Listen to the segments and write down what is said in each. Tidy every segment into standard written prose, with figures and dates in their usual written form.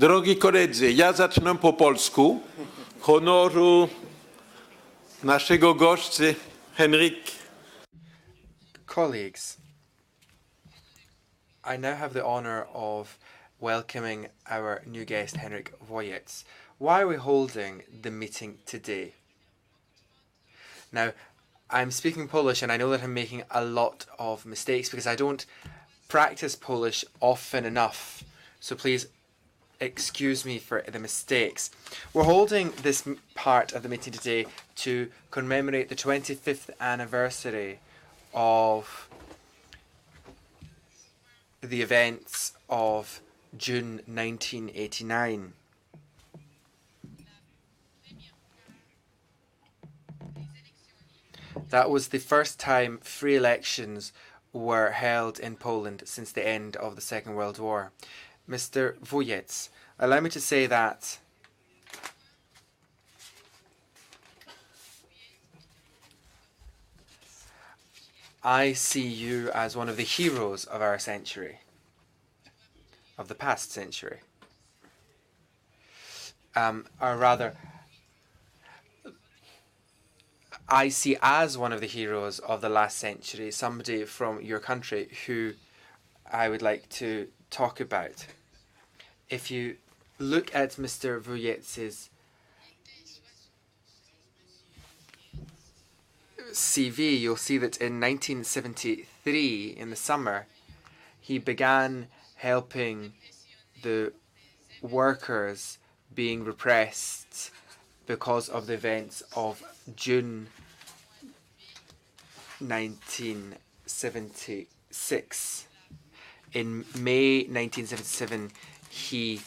Drogi koledzy, ja zacznę po polsku. Honoru naszego gościa Henryk. Colleagues, I now have the honour of welcoming our new guest, Henryk Wujec. Why are we holding the meeting today? Now, I'm speaking Polish and I know that I'm making a lot of mistakes because I don't practice Polish often enough. So please excuse me for the mistakes. We're holding this part of the meeting today to commemorate the 25th anniversary of the events of June 1989. That was the first time free elections were held in Poland since the end of the Second World War. Mr. Wujec, allow me to say that I see you as one of the heroes of our century, of the past century. Or rather, I see as one of the heroes of the last century somebody from your country who I would like to talk about. If you look at Mr. Wujec's CV, you'll see that in 1973, in the summer, he began helping the workers being repressed because of the events of June 1976. In May 1977, he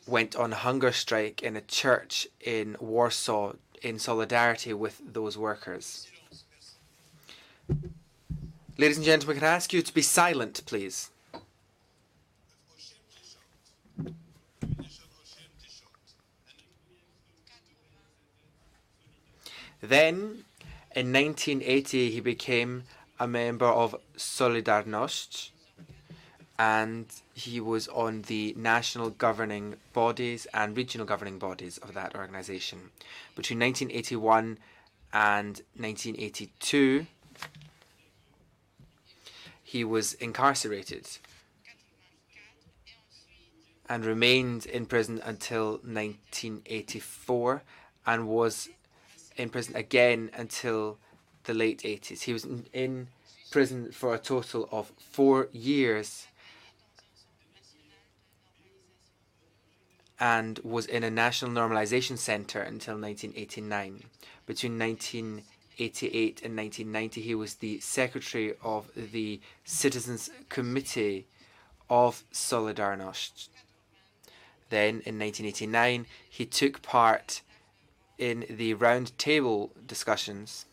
went on hunger strike in a church in Warsaw in solidarity with those workers. Ladies and gentlemen, can I ask you to be silent, please? Then, in 1980, he became a member of Solidarność, and he was on the national governing bodies and regional governing bodies of that organization. Between 1981 and 1982, he was incarcerated and remained in prison until 1984 and was in prison again until the late 80s. He was in prison for a total of 4 years and was in a national normalization center until 1989. Between 1988 and 1990, he was the secretary of the Citizens Committee of Solidarność. Then, in 1989, he took part in the round table discussions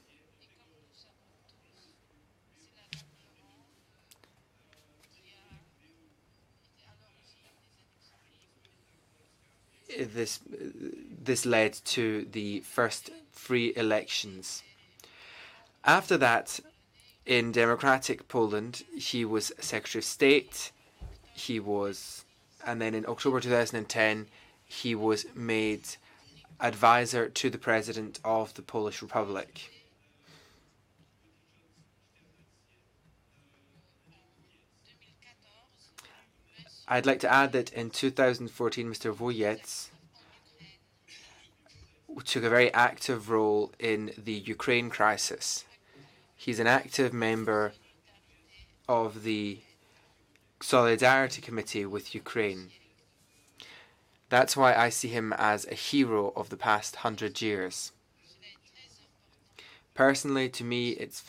This led to the first free elections. After that, in democratic Poland, he was Secretary of State. And then in October 2010, he was made advisor to the President of the Polish Republic. I'd like to add that in 2014, Mr. Wujec took a very active role in the Ukraine crisis. He's an active member of the Solidarity Committee with Ukraine. That's why I see him as a hero of the past 100 years. Personally, to me, it's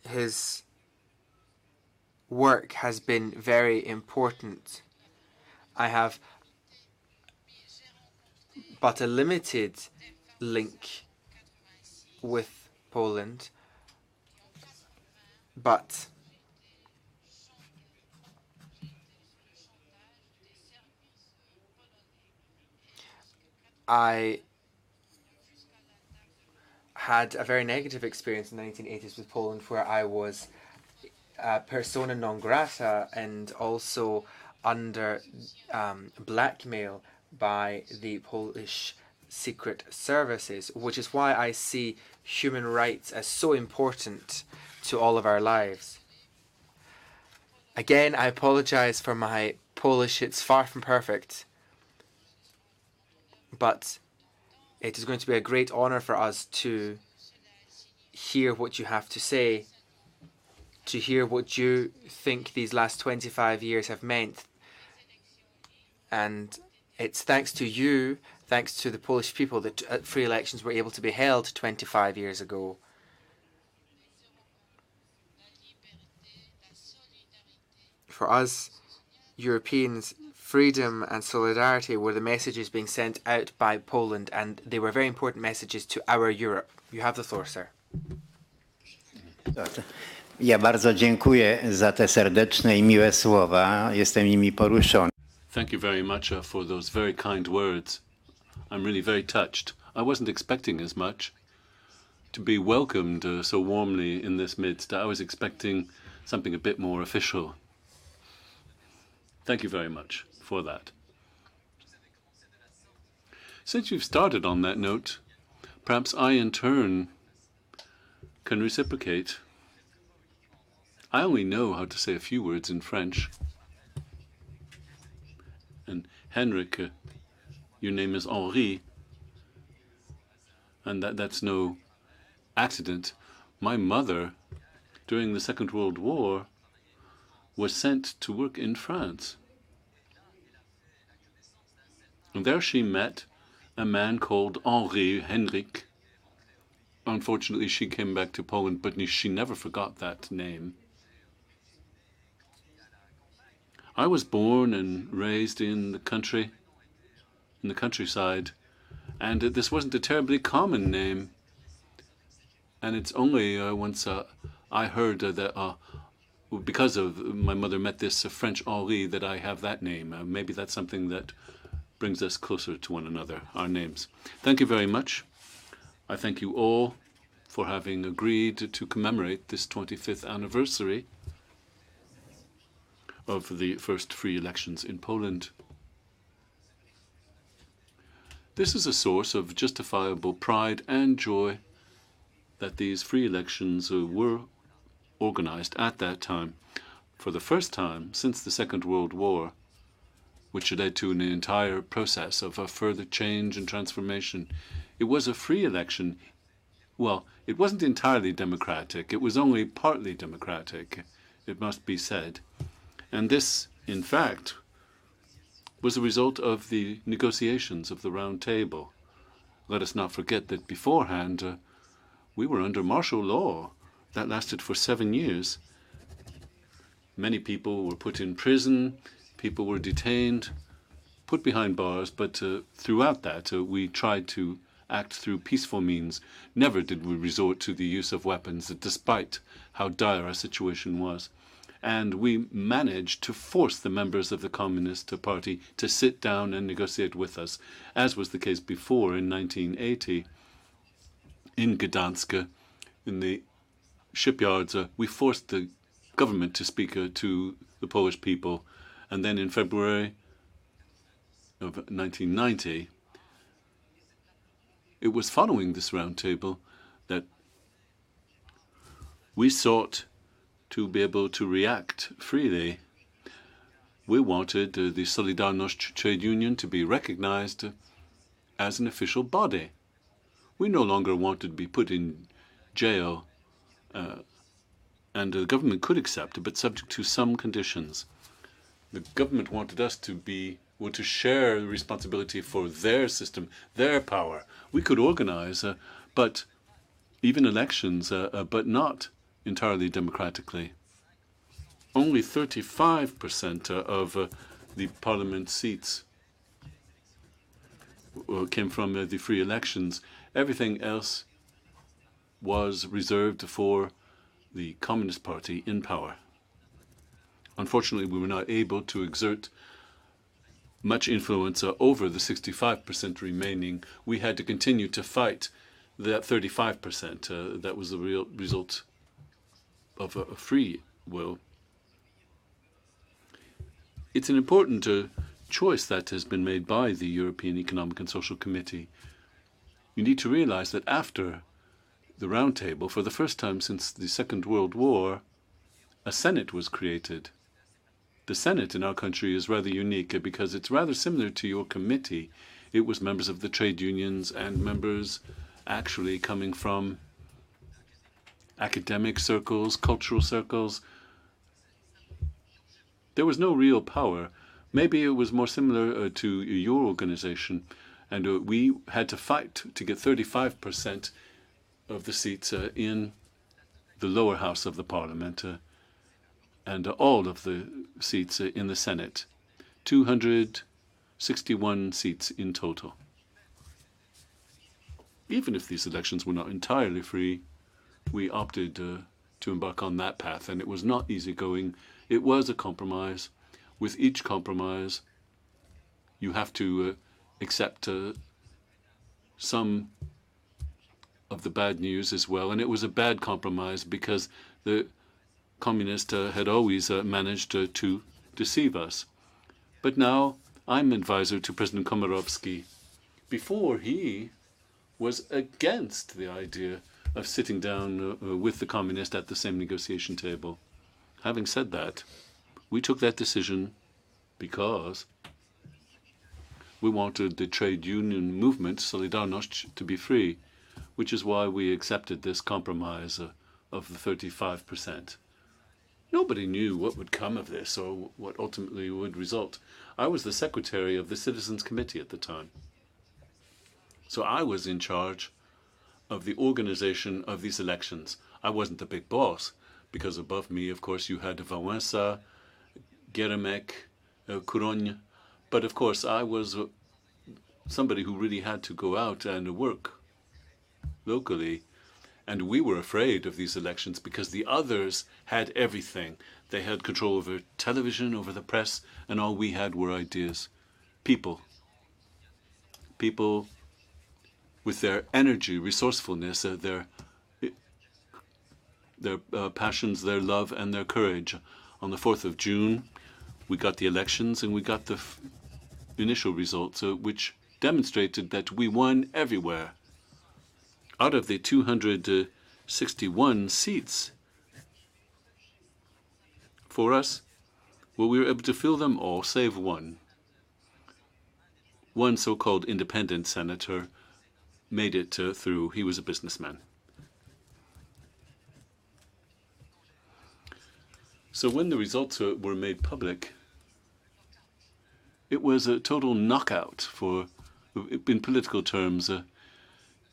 his work has been very important. I have but a limited link with Poland, but I had a very negative experience in the 1980s with Poland, where I was persona non grata and also under blackmail by the Polish secret services, which is why I see human rights as so important to all of our lives. Again, I apologize for my Polish. It's far from perfect, but it is going to be a great honor for us to hear what you have to say, to hear what you think these last 25 years have meant. And it's thanks to you, thanks to the Polish people, that free elections were able to be held 25 years ago. For us, Europeans, freedom and solidarity were the messages being sent out by Poland, and they were very important messages to our Europe. You have the floor, sir. Ja bardzo dziękuję za te serdeczne i miłe słowa. Jestem nimi poruszony. Thank you very much for those very kind words. I'm really very touched. I wasn't expecting as much to be welcomed so warmly in this midst. I was expecting something a bit more official. Thank you very much for that. Since you've started on that note, perhaps I in turn can reciprocate. I only know how to say a few words in French. And Henryk, your name is Henri, and that's no accident. My mother, during the Second World War, was sent to work in France. And there she met a man called Henryk. Unfortunately, she came back to Poland, but she never forgot that name. I was born and raised in the country, in the countryside, and this wasn't a terribly common name. And it's only once I heard that because of my mother met this French Henri that I have that name. Maybe that's something that brings us closer to one another, our names. Thank you very much. I thank you all for having agreed to commemorate this 25th anniversary of the first free elections in Poland. This is a source of justifiable pride and joy that these free elections were organized at that time, for the first time since the Second World War, which led to an entire process of a further change and transformation. It was a free election. Well, it wasn't entirely democratic. It was only partly democratic, it must be said. And this, in fact, was a result of the negotiations of the Round Table. Let us not forget that beforehand, we were under martial law. That lasted for 7 years. Many people were put in prison, people were detained, put behind bars, but throughout that, we tried to act through peaceful means. Never did we resort to the use of weapons, despite how dire our situation was. And we managed to force the members of the Communist Party to sit down and negotiate with us, as was the case before in 1980 in Gdansk, in the shipyards. We forced the government to speak to the Polish people. And then in February of 1990, it was following this round table that we sought to be able to react freely. We wanted the Solidarność trade union to be recognized as an official body. We no longer wanted to be put in jail, and the government could accept, but subject to some conditions. The government wanted us to to share the responsibility for their system, their power. We could organize, but even elections, but not entirely democratically. Only 35% of the parliament seats came from the free elections. Everything else was reserved for the Communist Party in power. Unfortunately, we were not able to exert much influence over the 65% remaining. We had to continue to fight that 35%. That was the real result of a free well, it's an important choice that has been made by the European Economic and Social Committee. You need to realize that after the Round Table, for the first time since the Second World War, a Senate was created. The Senate in our country is rather unique because it's rather similar to your committee. It was members of the trade unions and members actually coming from academic circles, cultural circles. There was no real power. Maybe it was more similar to your organization, and we had to fight to get 35% of the seats in the lower house of the parliament and all of the seats in the Senate. 261 seats in total. Even if these elections were not entirely free, we opted to embark on that path, and it was not easygoing. It was a compromise. With each compromise, you have to accept some of the bad news as well. And it was a bad compromise because the communists had always managed to deceive us. But now I'm advisor to President Komorowski. Before, he was against the idea of sitting down with the communists at the same negotiation table. Having said that, we took that decision because we wanted the trade union movement, Solidarność, to be free, which is why we accepted this compromise of the 35%. Nobody knew what would come of this or what ultimately would result. I was the secretary of the Citizens Committee at the time. So I was in charge of the organization of these elections. I wasn't the big boss, because above me, of course, you had Wałęsa, Geremek, Kuroń. But of course, I was somebody who really had to go out and work locally. And we were afraid of these elections because the others had everything. They had control over television, over the press, and all we had were ideas. People. People with their energy, resourcefulness, their passions, their love, and their courage. On the 4th of June, we got the elections and we got the initial results, which demonstrated that we won everywhere. Out of the 261 seats, for us, well, we were able to fill them all, save one. One so-called independent senator made it through. He was a businessman. So when the results were made public, it was a total knockout in political terms.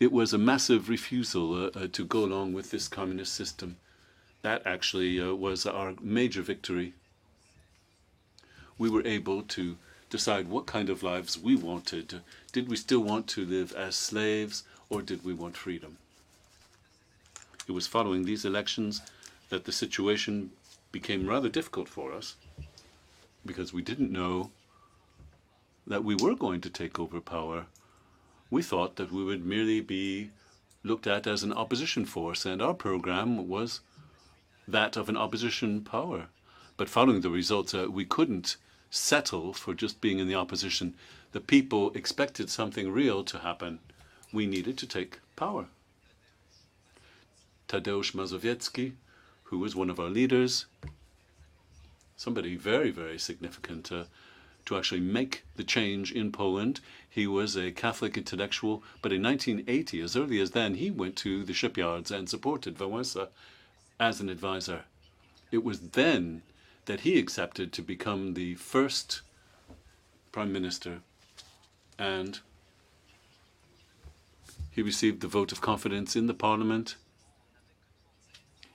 It was a massive refusal to go along with this communist system. That actually was our major victory. We were able to decide what kind of lives we wanted. Did we still want to live as slaves, or did we want freedom? It was following these elections that the situation became rather difficult for us, because we didn't know that we were going to take over power. We thought that we would merely be looked at as an opposition force, and our program was that of an opposition power. But following the results, we couldn't settle for just being in the opposition. The people expected something real to happen. We needed to take power. Tadeusz Mazowiecki, who was one of our leaders, somebody very, very significant to actually make the change in Poland. He was a Catholic intellectual, but in 1980, as early as then, he went to the shipyards and supported Wałęsa as an advisor. It was then that he accepted to become the first prime minister, and he received the vote of confidence in the parliament,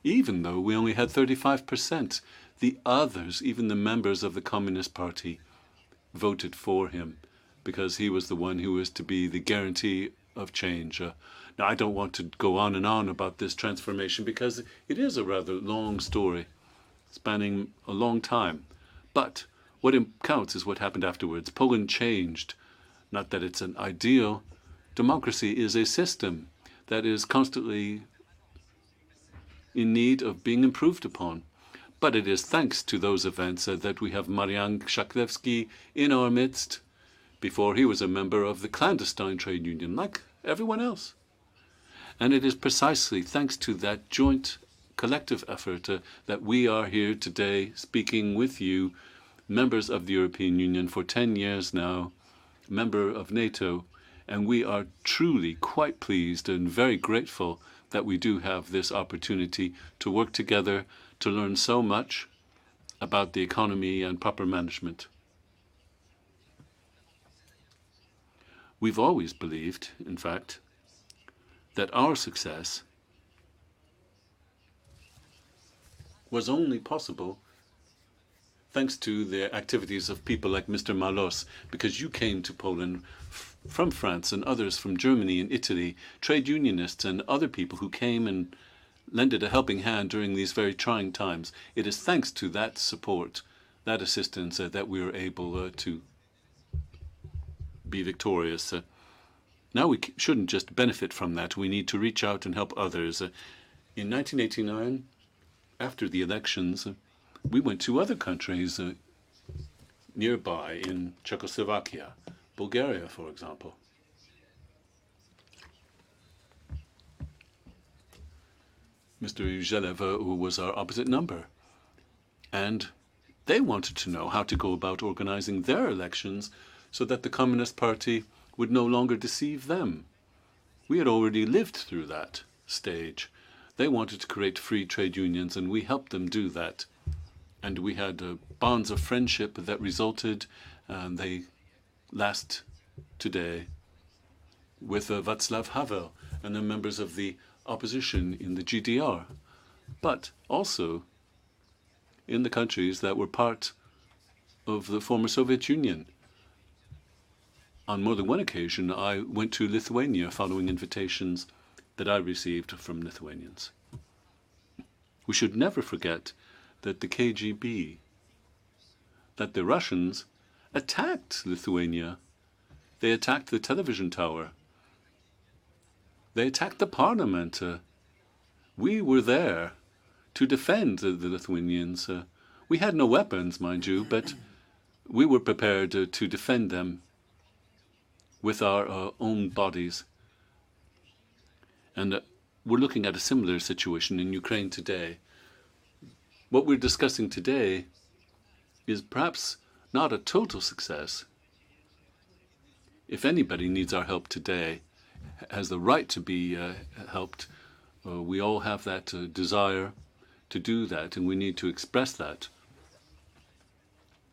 even though we only had 35%. The others, even the members of the Communist Party, voted for him because he was the one who was to be the guarantee of change. Now, I don't want to go on and on about this transformation because it is a rather long story, spanning a long time. But what counts is what happened afterwards. Poland changed. Not that it's an ideal. Democracy is a system that is constantly in need of being improved upon. But it is thanks to those events that we have Marian Krzaklewski in our midst. Before, he was a member of the clandestine trade union, like everyone else. And it is precisely thanks to that joint collective effort that we are here today speaking with you, members of the European Union for 10 years now, member of NATO, and we are truly quite pleased and very grateful that we do have this opportunity to work together to learn so much about the economy and proper management. We've always believed, in fact, that our success was only possible thanks to the activities of people like Mr. Malos, because you came to Poland from France and others from Germany and Italy, trade unionists and other people who came and lended a helping hand during these very trying times. It is thanks to that support, that assistance, that we were able to be victorious. Now we shouldn't just benefit from that. We need to reach out and help others. In 1989, after the elections, we went to other countries nearby in Czechoslovakia, Bulgaria, for example. Mr. Uzhelev, who was our opposite number. And they wanted to know how to go about organizing their elections so that the Communist Party would no longer deceive them. We had already lived through that stage. They wanted to create free trade unions, and we helped them do that. And we had bonds of friendship that resulted, and they last today, with Václav Havel and the members of the opposition in the GDR, but also in the countries that were part of the former Soviet Union. On more than one occasion, I went to Lithuania following invitations that I received from Lithuanians. We should never forget that the KGB, that the Russians attacked Lithuania. They attacked the television tower. They attacked the parliament. We were there to defend the Lithuanians. We had no weapons, mind you, but we were prepared to defend them with our own bodies. And we're looking at a similar situation in Ukraine today. What we're discussing today is perhaps not a total success. If anybody needs our help today, has the right to be helped, we all have that desire to do that, and we need to express that.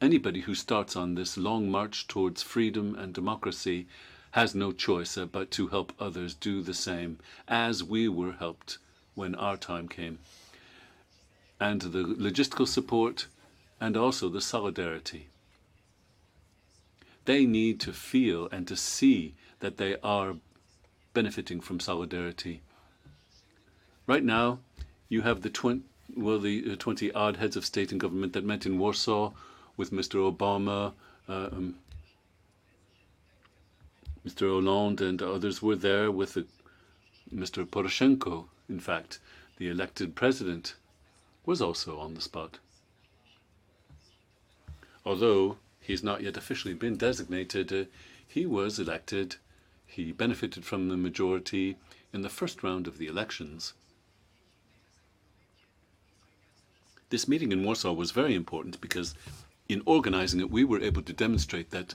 Anybody who starts on this long march towards freedom and democracy has no choice but to help others do the same, as we were helped when our time came. And the logistical support and also the solidarity. They need to feel and to see that they are benefiting from solidarity. Right now, you have the 20-odd heads of state and government that met in Warsaw with Mr. Obama, Mr. Hollande, and others were there with Mr. Poroshenko. In fact, the elected president was also on the spot. Although he's not yet officially been designated, he was elected. He benefited from the majority in the first round of the elections. This meeting in Warsaw was very important because in organizing it, we were able to demonstrate that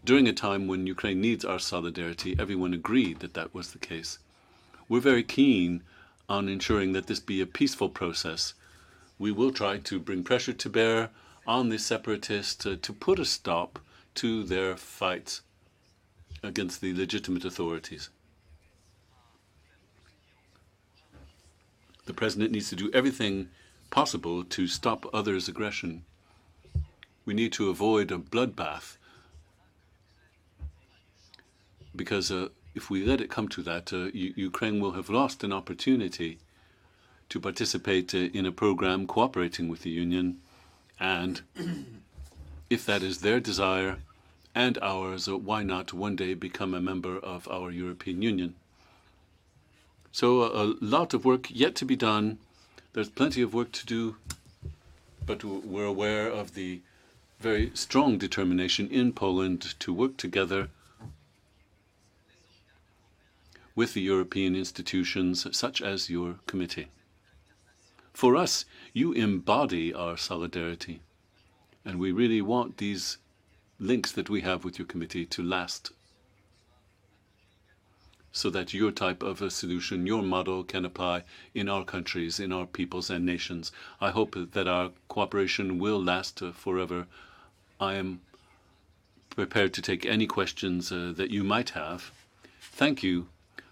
during a time when Ukraine needs our solidarity, everyone agreed that that was the case. We're very keen on ensuring that this be a peaceful process. We will try to bring pressure to bear on the separatists to put a stop to their fights against the legitimate authorities. The president needs to do everything possible to stop others' aggression. We need to avoid a bloodbath, because if we let it come to that, Ukraine will have lost an opportunity to participate in a program cooperating with the Union, and if that is their desire and ours, why not one day become a member of our European Union? So a lot of work yet to be done. There's plenty of work to do but we're aware of the very strong determination in Poland to work together with the European institutions such as your committee. For us, you embody our solidarity, and we really want these links that we have with your committee to last, so that your type of a solution, your model, can apply in our countries, in our peoples and nations. I hope that our cooperation will last forever. I am prepared to take any questions that you might have. Thank you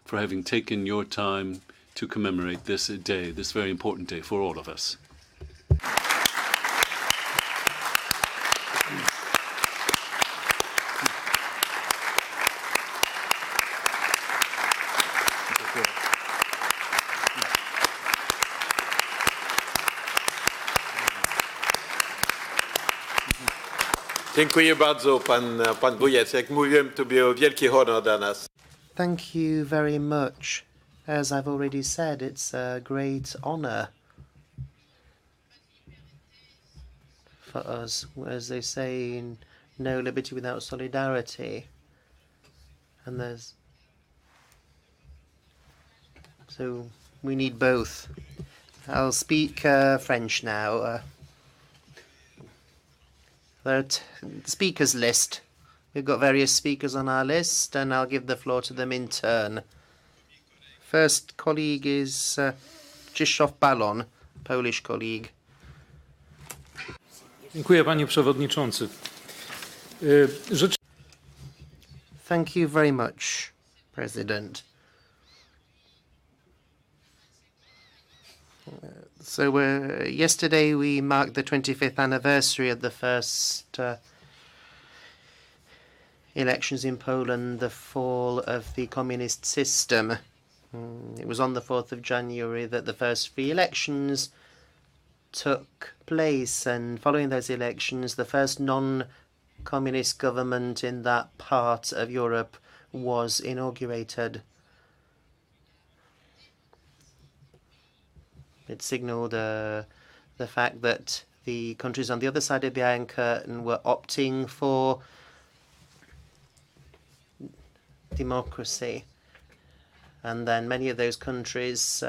for having taken your time to commemorate this day, this very important day for all of us. Dziękuję bardzo, pan Wujec. Jak mówiłem, to był wielki honor dla nas. Thank you very much. As I've already said, it's a great honor for us. As they say, no liberty without solidarity. And so we need both. I'll speak French now. The speakers list. We've got various speakers on our list, and I'll give the floor to them in turn. First colleague is Krzysztof Balon, Polish colleague. Dziękuję, panie przewodniczący. Thank you very much, President. So yesterday we marked the 25th anniversary of the first elections in Poland, the fall of the communist system. It was on the 4th of January that the first free elections took place, and following those elections, the first non-communist government in that part of Europe was inaugurated. It signaled the fact that the countries on the other side of the Iron Curtain were opting for democracy. And then many of those countries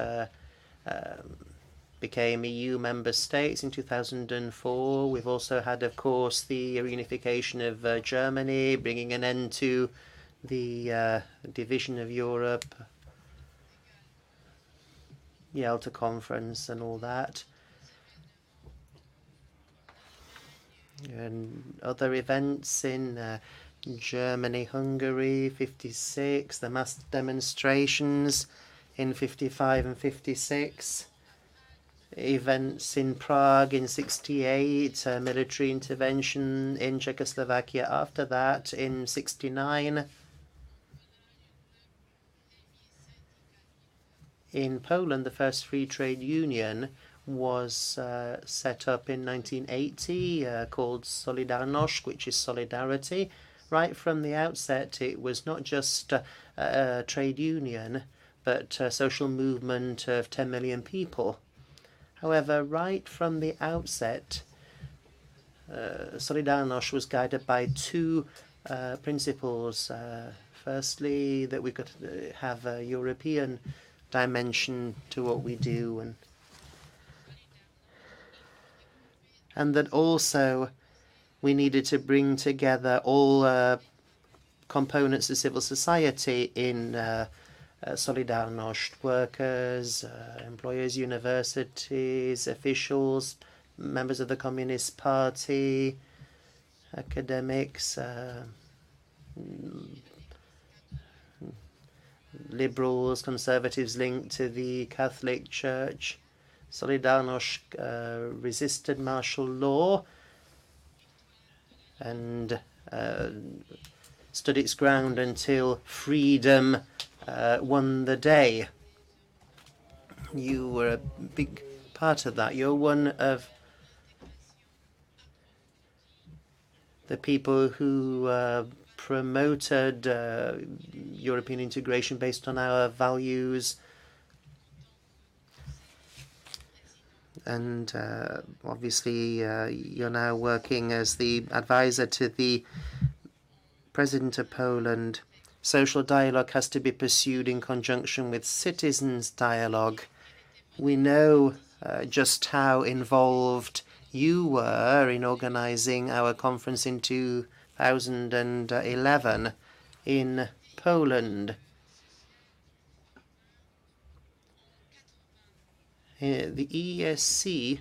became EU member states in 2004. We've also had, of course, the reunification of Germany, bringing an end to the division of Europe, Yalta Conference and all that. And other events in Germany, Hungary, 56, the mass demonstrations in 55 and 56, events in Prague in 68, military intervention in Czechoslovakia after that in 69. In Poland, the first free trade union was set up in 1980, called Solidarność, which is solidarity. Right from the outset, it was not just a trade union, but a social movement of 10 million people. However, right from the outset, Solidarność was guided by two principles. Firstly, that we could have a European dimension to what we do, and that also we needed to bring together all components of civil society in Solidarność: workers, employers, universities, officials, members of the Communist Party, academics, liberals, conservatives linked to the Catholic Church. Solidarność resisted martial law and stood its ground until freedom won the day. You were a big part of that. You're one of the people who promoted European integration based on our values. and obviously you're now working as the advisor to the President of Poland. Social dialogue has to be pursued in conjunction with citizens' dialogue. We know just how involved you were in organizing our conference in 2011 in Poland. The EESC,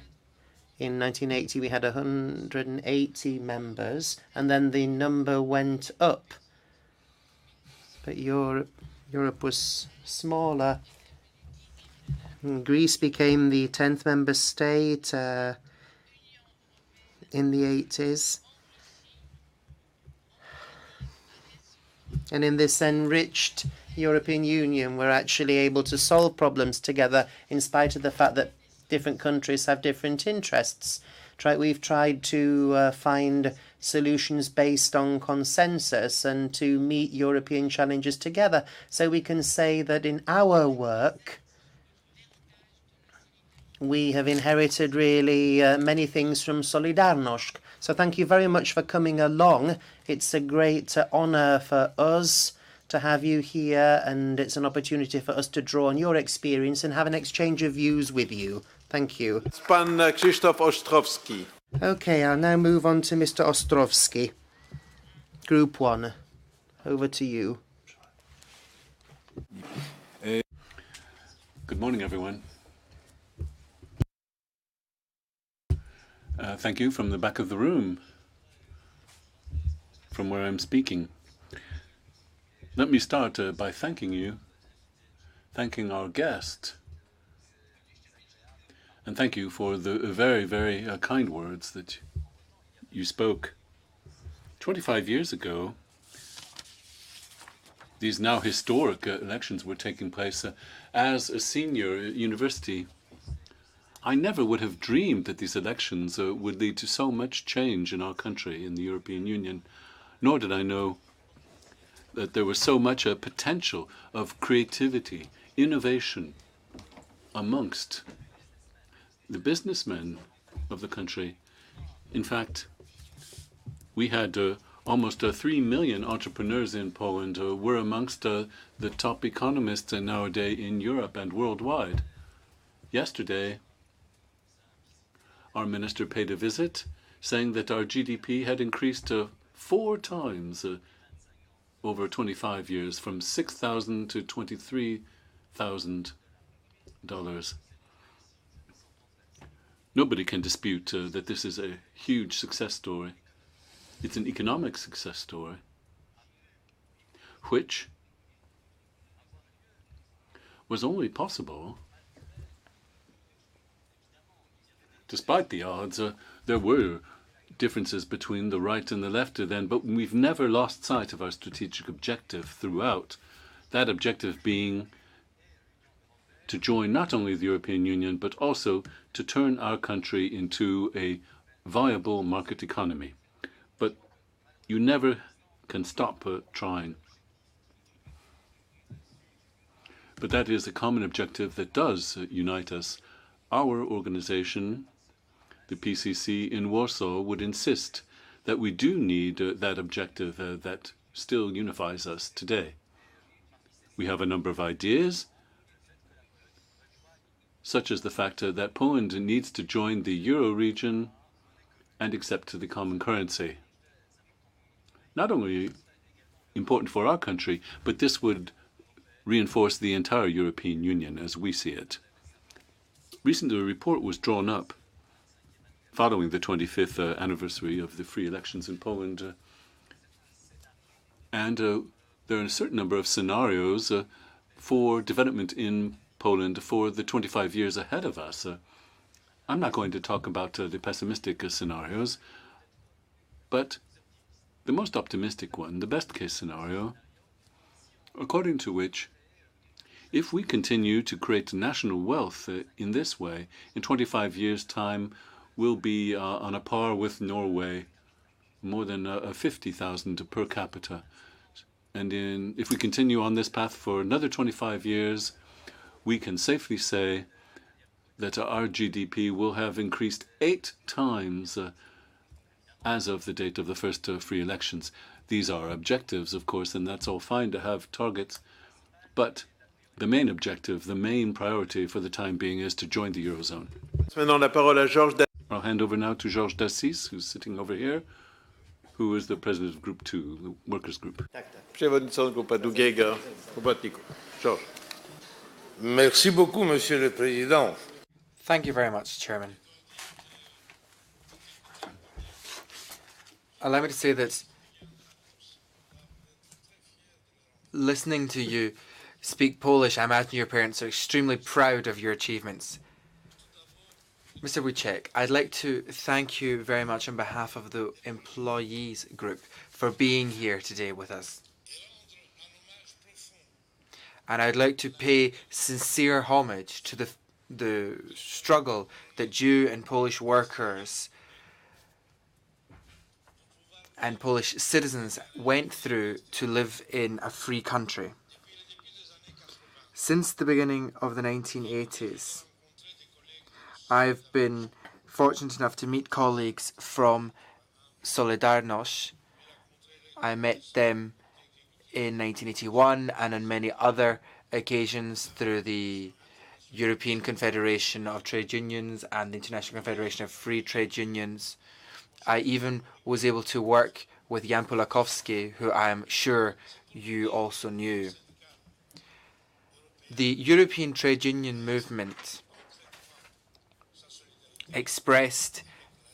in 1980, we had 180 members, and then the number went up. But Europe was smaller. Greece became the 10th member state in the 80s. And in this enriched European Union, we're actually able to solve problems together in spite of the fact that different countries have different interests. We've tried to find solutions based on consensus and to meet European challenges together. So we can say that in our work, we have inherited really many things from Solidarność. So thank you very much for coming along. It's a great honor for us to have you here, and it's an opportunity for us to draw on your experience and have an exchange of views with you. Thank you. Pan Krzysztof Ostrowski. Okay, I'll now move on to Mr. Ostrowski. Group 1. Over to you. Good morning, everyone. Thank you from the back of the room, from where I'm speaking. Let me start by thanking you, thanking our guest, and thank you for the very, very kind words that you spoke. 25 years ago, these now historic elections were taking place. As a senior at university, I never would have dreamed that these elections would lead to so much change in our country, in the European Union, nor did I know that there was so much potential of creativity, innovation amongst the businessmen of the country. In fact, we had almost 3 million entrepreneurs in Poland. We're amongst the top economists nowadays in Europe and worldwide. Yesterday, our minister paid a visit, saying that our GDP had increased 4 times over 25 years, from $6,000 to $23,000. Nobody can dispute that this is a huge success story. It's an economic success story, which was only possible despite the odds. There were differences between the right and the left then, but we've never lost sight of our strategic objective throughout. That objective being to join not only the European Union, but also to turn our country into a viable market economy. But you never can stop trying. But that is a common objective that does unite us. Our organization, the PCC in Warsaw, would insist that we do need that objective that still unifies us today. We have a number of ideas, such as the fact that Poland needs to join the Euro region and accept the common currency. Not only important for our country, but this would reinforce the entire European Union as we see it. Recently, a report was drawn up following the 25th anniversary of the free elections in Poland. And there are a certain number of scenarios for development in Poland for the 25 years ahead of us. I'm not going to talk about the pessimistic scenarios, but the most optimistic one, the best case scenario, according to which, if we continue to create national wealth in this way, in 25 years' time, we'll be on a par with Norway, more than 50,000 per capita. And if we continue on this path for another 25 years, we can safely say that our GDP will have increased 8 times as of the date of the first free elections. These are objectives, of course, and that's all fine to have targets. But the main objective, the main priority for the time being is to join the Eurozone. Maintenant la parole à Georges I'll hand over now to Georges Dassis, who's sitting over here, who is the president of Group 2, the workers' group. przewodniczący Grupa Drugiego Robotników. Georges. Merci beaucoup, Monsieur le Président. Thank you very much, Chairman. Allow me to say that listening to you speak Polish, I imagine your parents are extremely proud of your achievements. Mr. Wujec, I'd like to thank you very much on behalf of the employees group for being here today with us. And I'd like to pay sincere homage to the struggle that Jew and Polish workers and Polish citizens went through to live in a free country. Since the beginning of the 1980s, I've been fortunate enough to meet colleagues from Solidarność. I met them in 1981 and on many other occasions through the European Confederation of Trade Unions and the International Confederation of Free Trade Unions. I even was able to work with Jan Polakowski, who I am sure you also knew. The European Trade Union movement expressed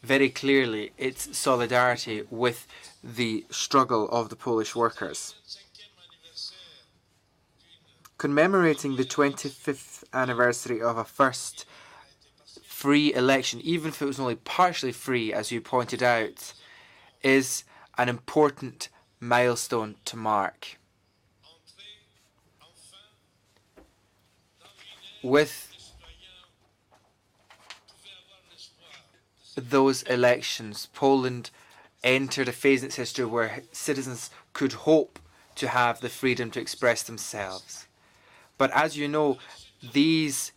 very clearly its solidarity with the struggle of the Polish workers. Commemorating the 25th anniversary of a first free election, even if it was only partially free, as you pointed out, is an important milestone to mark. With those elections, Poland entered a phase in its history where citizens could hope to have the freedom to express themselves. But as you know, these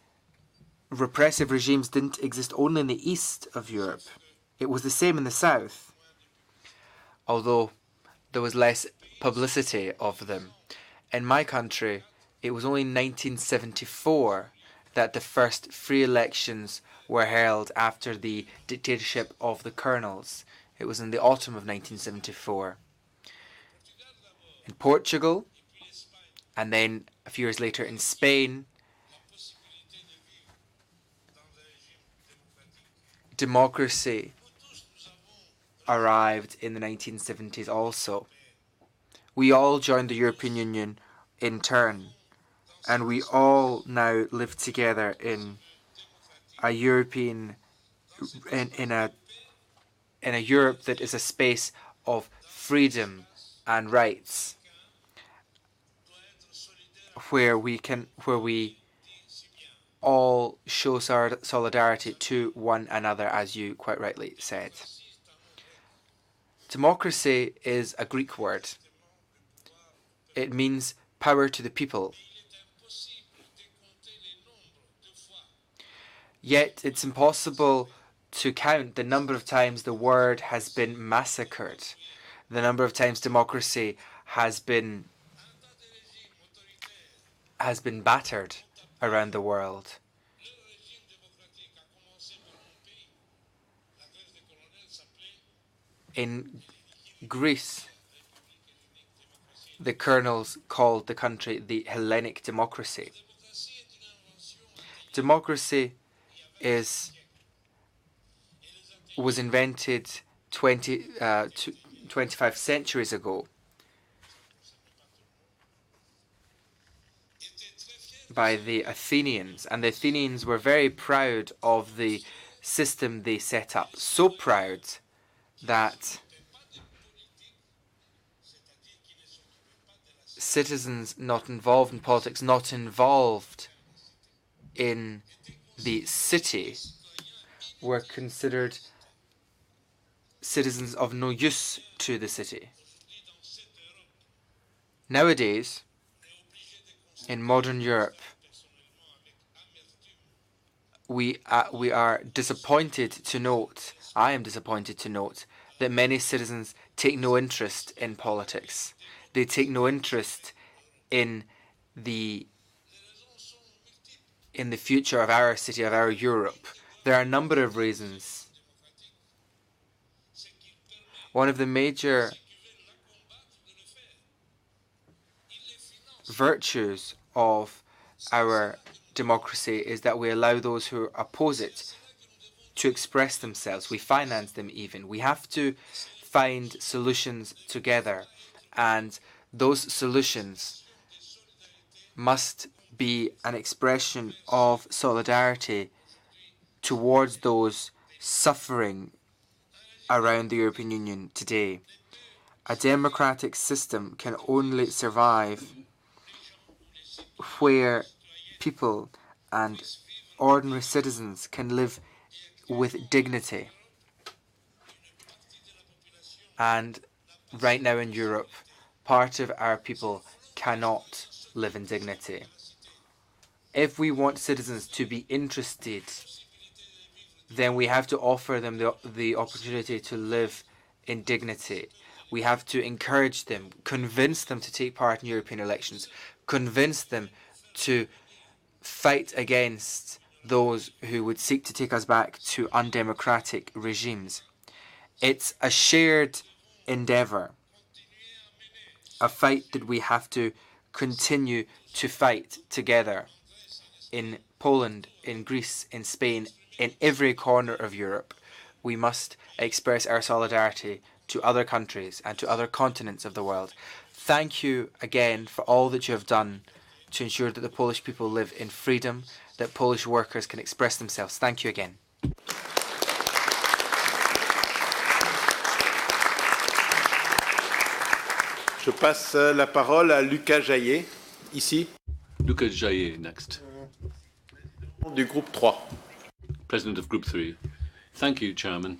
repressive regimes didn't exist only in the east of Europe. It was the same in the south, although there was less publicity of them. In my country, it was only in 1974 that the first free elections were held after the dictatorship of the colonels. It was in the autumn of 1974. In Portugal, and then a few years later in Spain, democracy arrived in the 1970s also. We all joined the European Union in turn, and we all now live together in a European, in a Europe that is a space of freedom and rights, where we all show solidarity to one another, as you quite rightly said. Democracy is a Greek word. It means power to the people. Yet it's impossible to count the number of times the word has been massacred, the number of times democracy has been battered around the world. In Greece, the colonels called the country the Hellenic democracy. Democracy was invented 25 centuries ago by the Athenians, and the Athenians were very proud of the system they set up, so proud that citizens not involved in politics, not involved in the city, were considered citizens of no use to the city. Nowadays, in modern Europe, we are disappointed to note, I am disappointed to note, that many citizens take no interest in politics. They take no interest in the future of our city, of our Europe. There are a number of reasons. One of the major virtues of our democracy is that we allow those who oppose it to express themselves. We finance them even. We have to find solutions together, and those solutions must be an expression of solidarity towards those suffering around the European Union today. A democratic system can only survive where people and ordinary citizens can live with dignity. And right now in Europe, part of our people cannot live in dignity. If we want citizens to be interested, then we have to offer them the opportunity to live in dignity. We have to encourage them, convince them to take part in European elections, convince them to fight against those who would seek to take us back to undemocratic regimes. It's a shared endeavour, a fight that we have to continue to fight together in Poland, in Greece, in Spain, in every corner of Europe. We must express our solidarity to other countries and to other continents of the world. Thank you again for all that you have done to ensure that the Polish people live in freedom, that Polish workers can express themselves. Thank you again. Je passe la parole à Lucas Jaillet, ici, Lucas Jaillet next, du groupe 3. President of Group 3. Thank you, Chairman.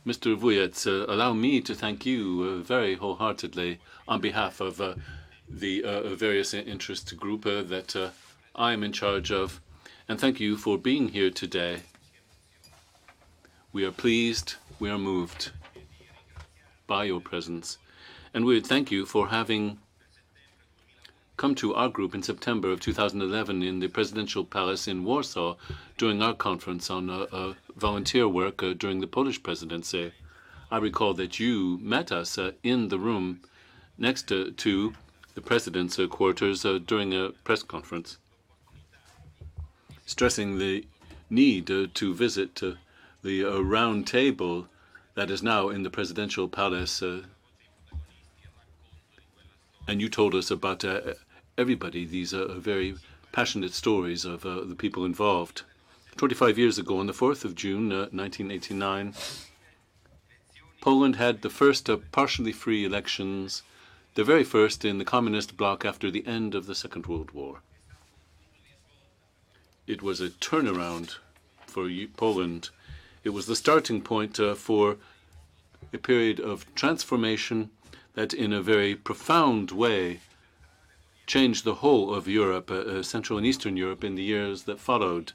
Mr. Wujec, allow me to thank you very wholeheartedly on behalf of the various interest group that I am in charge of, and thank you for being here today. We are pleased, we are moved by your presence, and we would thank you for having come to our group in September of 2011 in the Presidential Palace in Warsaw during our conference on volunteer work during the Polish presidency. I recall that you met us in the room next to the President's quarters during a press conference, stressing the need to visit the round table that is now in the Presidential Palace. And you told us about everybody, these very passionate stories of the people involved. 25 years ago, on the 4th of June, 1989, Poland had the first partially free elections, the very first in the communist bloc after the end of the Second World War. It was a turnaround for Poland. It was the starting point for a period of transformation that in a very profound way changed the whole of Europe, Central and Eastern Europe, in the years that followed.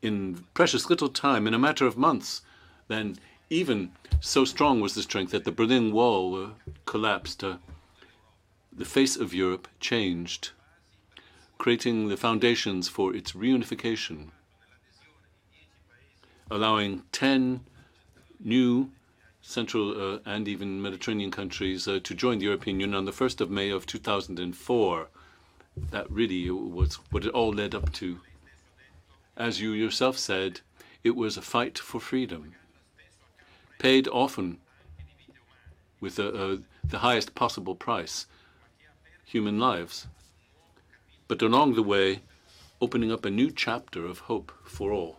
In precious little time, in a matter of months, then even so strong was the strength that the Berlin Wall collapsed. The face of Europe changed, creating the foundations for its reunification, allowing 10 new Central and even Mediterranean countries to join the European Union on the 1st of May of 2004. That really was what it all led up to. As you yourself said, it was a fight for freedom, paid often with the highest possible price, human lives, but along the way, opening up a new chapter of hope for all.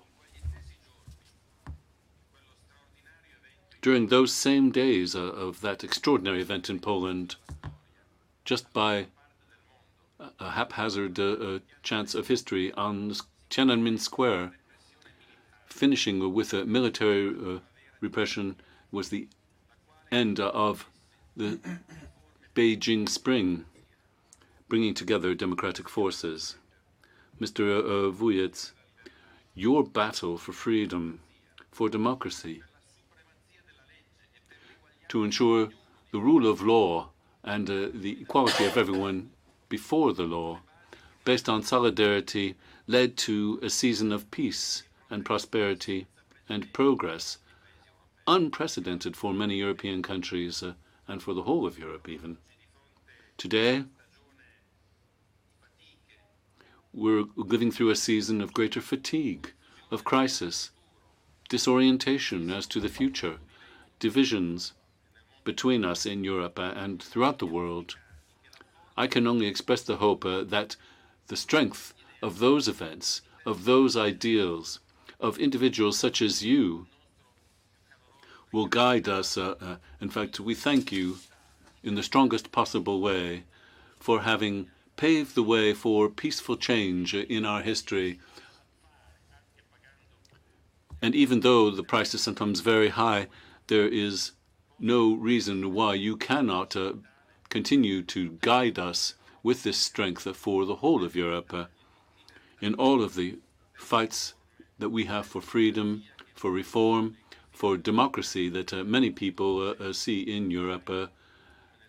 During those same days of that extraordinary event in Poland, just by a haphazard chance of history, on Tiananmen Square, finishing with a military repression, was the end of the Beijing Spring, bringing together democratic forces. Mr. Wujec, your battle for freedom, for democracy, to ensure the rule of law and the equality of everyone before the law, based on solidarity, led to a season of peace and prosperity and progress, unprecedented for many European countries and for the whole of Europe even. Today, we're living through a season of greater fatigue, of crisis, disorientation as to the future, divisions between us in Europe and throughout the world. I can only express the hope that the strength of those events, of those ideals, of individuals such as you, will guide us. In fact, we thank you in the strongest possible way for having paved the way for peaceful change in our history. And even though the price is sometimes very high, there is no reason why you cannot continue to guide us with this strength for the whole of Europe in all of the fights that we have for freedom, for reform, for democracy that many people see in Europe.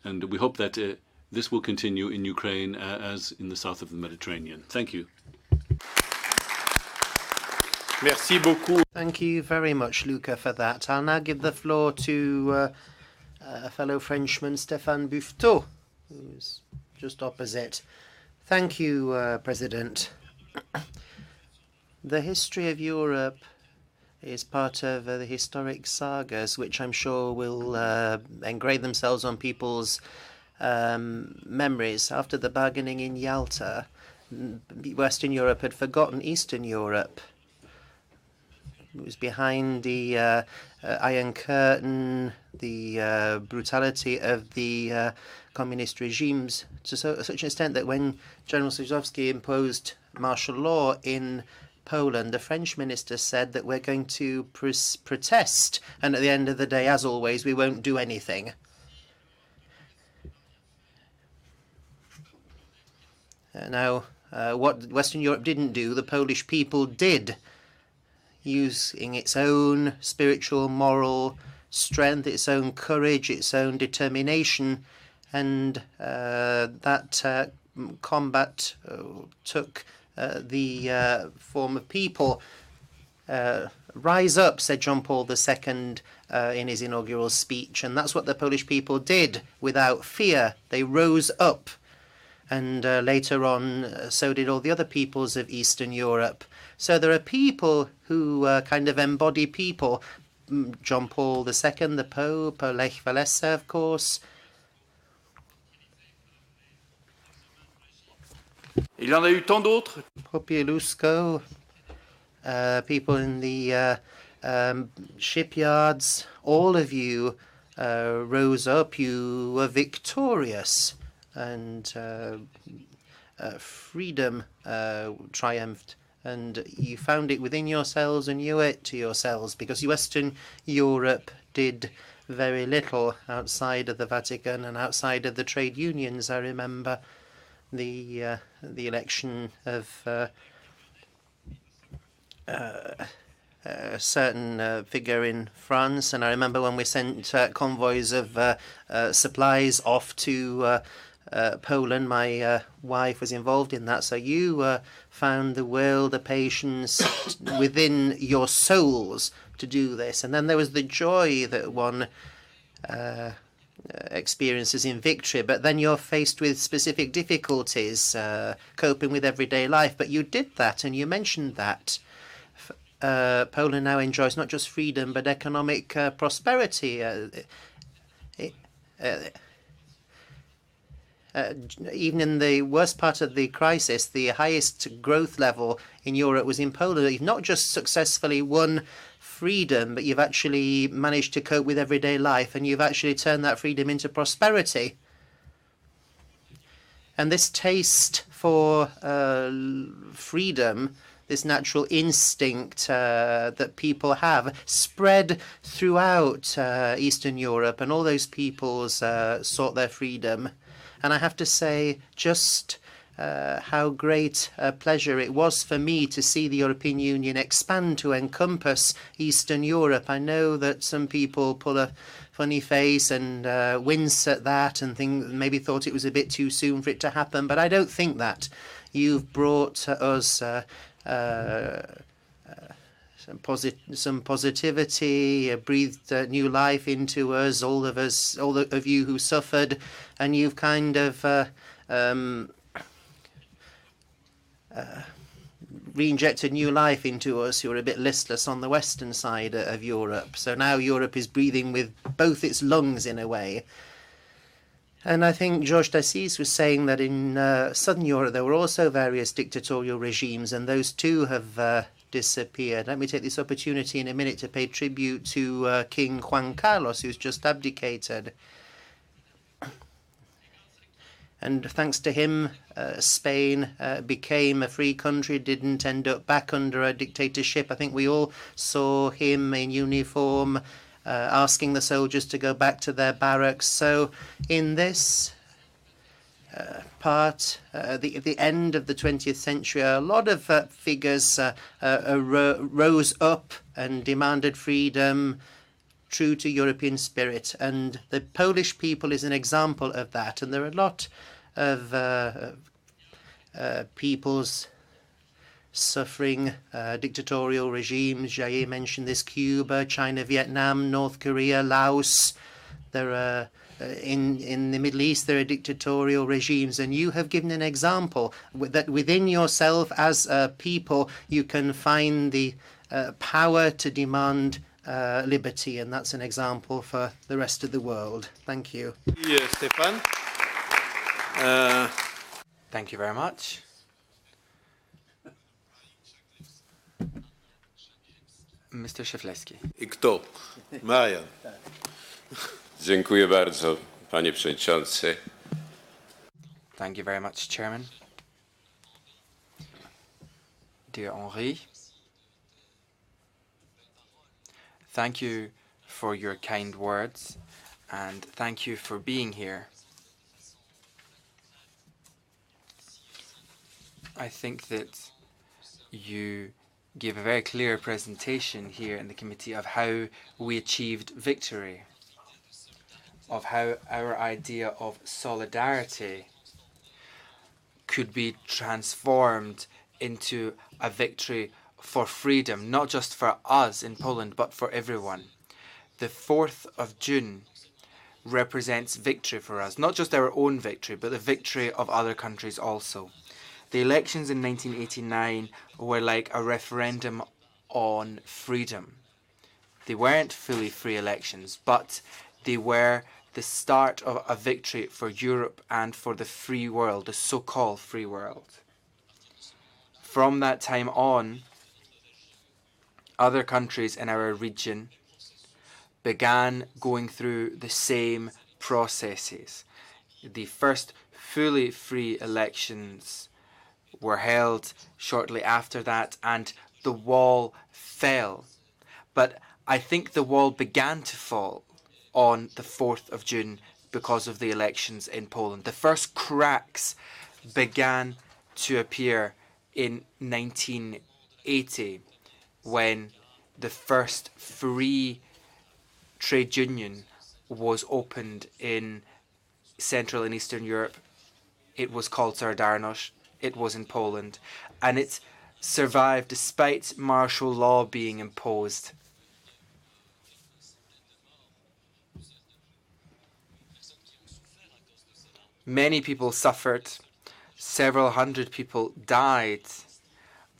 And we hope that this will continue in Ukraine as in the south of the Mediterranean. Thank you. Merci beaucoup. Thank you very much, Luca, for that. I'll now give the floor to a fellow Frenchman, Stéphane Buffetot, who's just opposite. Thank you, President. The history of Europe is part of the historic sagas, which I'm sure will engrave themselves on people's memories. After the bargaining in Yalta, Western Europe had forgotten Eastern Europe. It was behind the Iron Curtain, the brutality of the communist regimes, to such an extent that when General Strzewski imposed martial law in Poland, the French minister said that we're going to protest, and at the end of the day, as always, we won't do anything. Now, what Western Europe didn't do, the Polish people did, using its own spiritual, moral strength, its own courage, its own determination, and that combat took the form of people. Rise up, said John Paul II in his inaugural speech, and that's what the Polish people did without fear. They rose up, and later on so did all the other peoples of Eastern Europe. So there are people who kind of embody people. John Paul II, the Pope, Lech Walesa, of course. Il y en a eu tant d'autres. Popieluszko, people in the shipyards, all of you rose up, you were victorious, and freedom triumphed. And you found it within yourselves and you owe it to yourselves, because Western Europe did very little outside of the Vatican and outside of the trade unions. I remember the election of a certain figure in France, and I remember when we sent convoys of supplies off to Poland. My wife was involved in that. So you found the will, the patience within your souls to do this. And then there was the joy that one experiences in victory. But then you're faced with specific difficulties, coping with everyday life. But you did that, and you mentioned that. Poland now enjoys not just freedom, but economic prosperity. Even in the worst part of the crisis, the highest growth level in Europe was in Poland. You've not just successfully won freedom, but you've actually managed to cope with everyday life, and you've actually turned that freedom into prosperity. And this taste for freedom, this natural instinct that people have, spread throughout Eastern Europe, and all those peoples sought their freedom. And I have to say, just how great a pleasure it was for me to see the European Union expand to encompass Eastern Europe. I know that some people pull a funny face and wince at that and maybe thought it was a bit too soon for it to happen, but I don't think that. You've brought us some positivity, breathed new life into us, all of you who suffered, and you've kind of re-injected new life into us who are a bit listless on the western side of Europe. So now Europe is breathing with both its lungs in a way. And I think Georges Dassis was saying that in southern Europe there were also various dictatorial regimes, and those too have disappeared. Let me take this opportunity in a minute to pay tribute to King Juan Carlos, who's just abdicated. And thanks to him, Spain became a free country, didn't end up back under a dictatorship. I think we all saw him in uniform asking the soldiers to go back to their barracks. So in this part, the end of the 20th century, a lot of figures rose up and demanded freedom, true to European spirit, and the Polish people is an example of that. And there are a lot of peoples suffering dictatorial regimes. Jair mentioned this: Cuba, China, Vietnam, North Korea, Laos. There are in the Middle East, there are dictatorial regimes, and you have given an example that within yourself as a people you can find the power to demand liberty, and that's an example for the rest of the world. Thank you. Yes, Stefan. Thank you very much. Mr. Szeflewski. I kto? Marian. Dziękuję bardzo, panie przewodniczący. Thank you very much, Chairman. Dear Henri, thank you for your kind words, and thank you for being here. I think that you gave a very clear presentation here in the committee of how we achieved victory, of how our idea of solidarity could be transformed into a victory for freedom, not just for us in Poland, but for everyone. The 4th of June represents victory for us, not just our own victory, but the victory of other countries also. The elections in 1989 were like a referendum on freedom. They weren't fully free elections, but they were the start of a victory for Europe and for the free world, the so-called free world. From that time on, other countries in our region began going through the same processes. The first fully free elections were held shortly after that, and the wall fell. But I think the wall began to fall on the 4th of June because of the elections in Poland. The first cracks began to appear in 1980 when the first free trade union was opened in Central and Eastern Europe. It was called Solidarność. It was in Poland, and it survived despite martial law being imposed. Many people suffered, several hundred people died,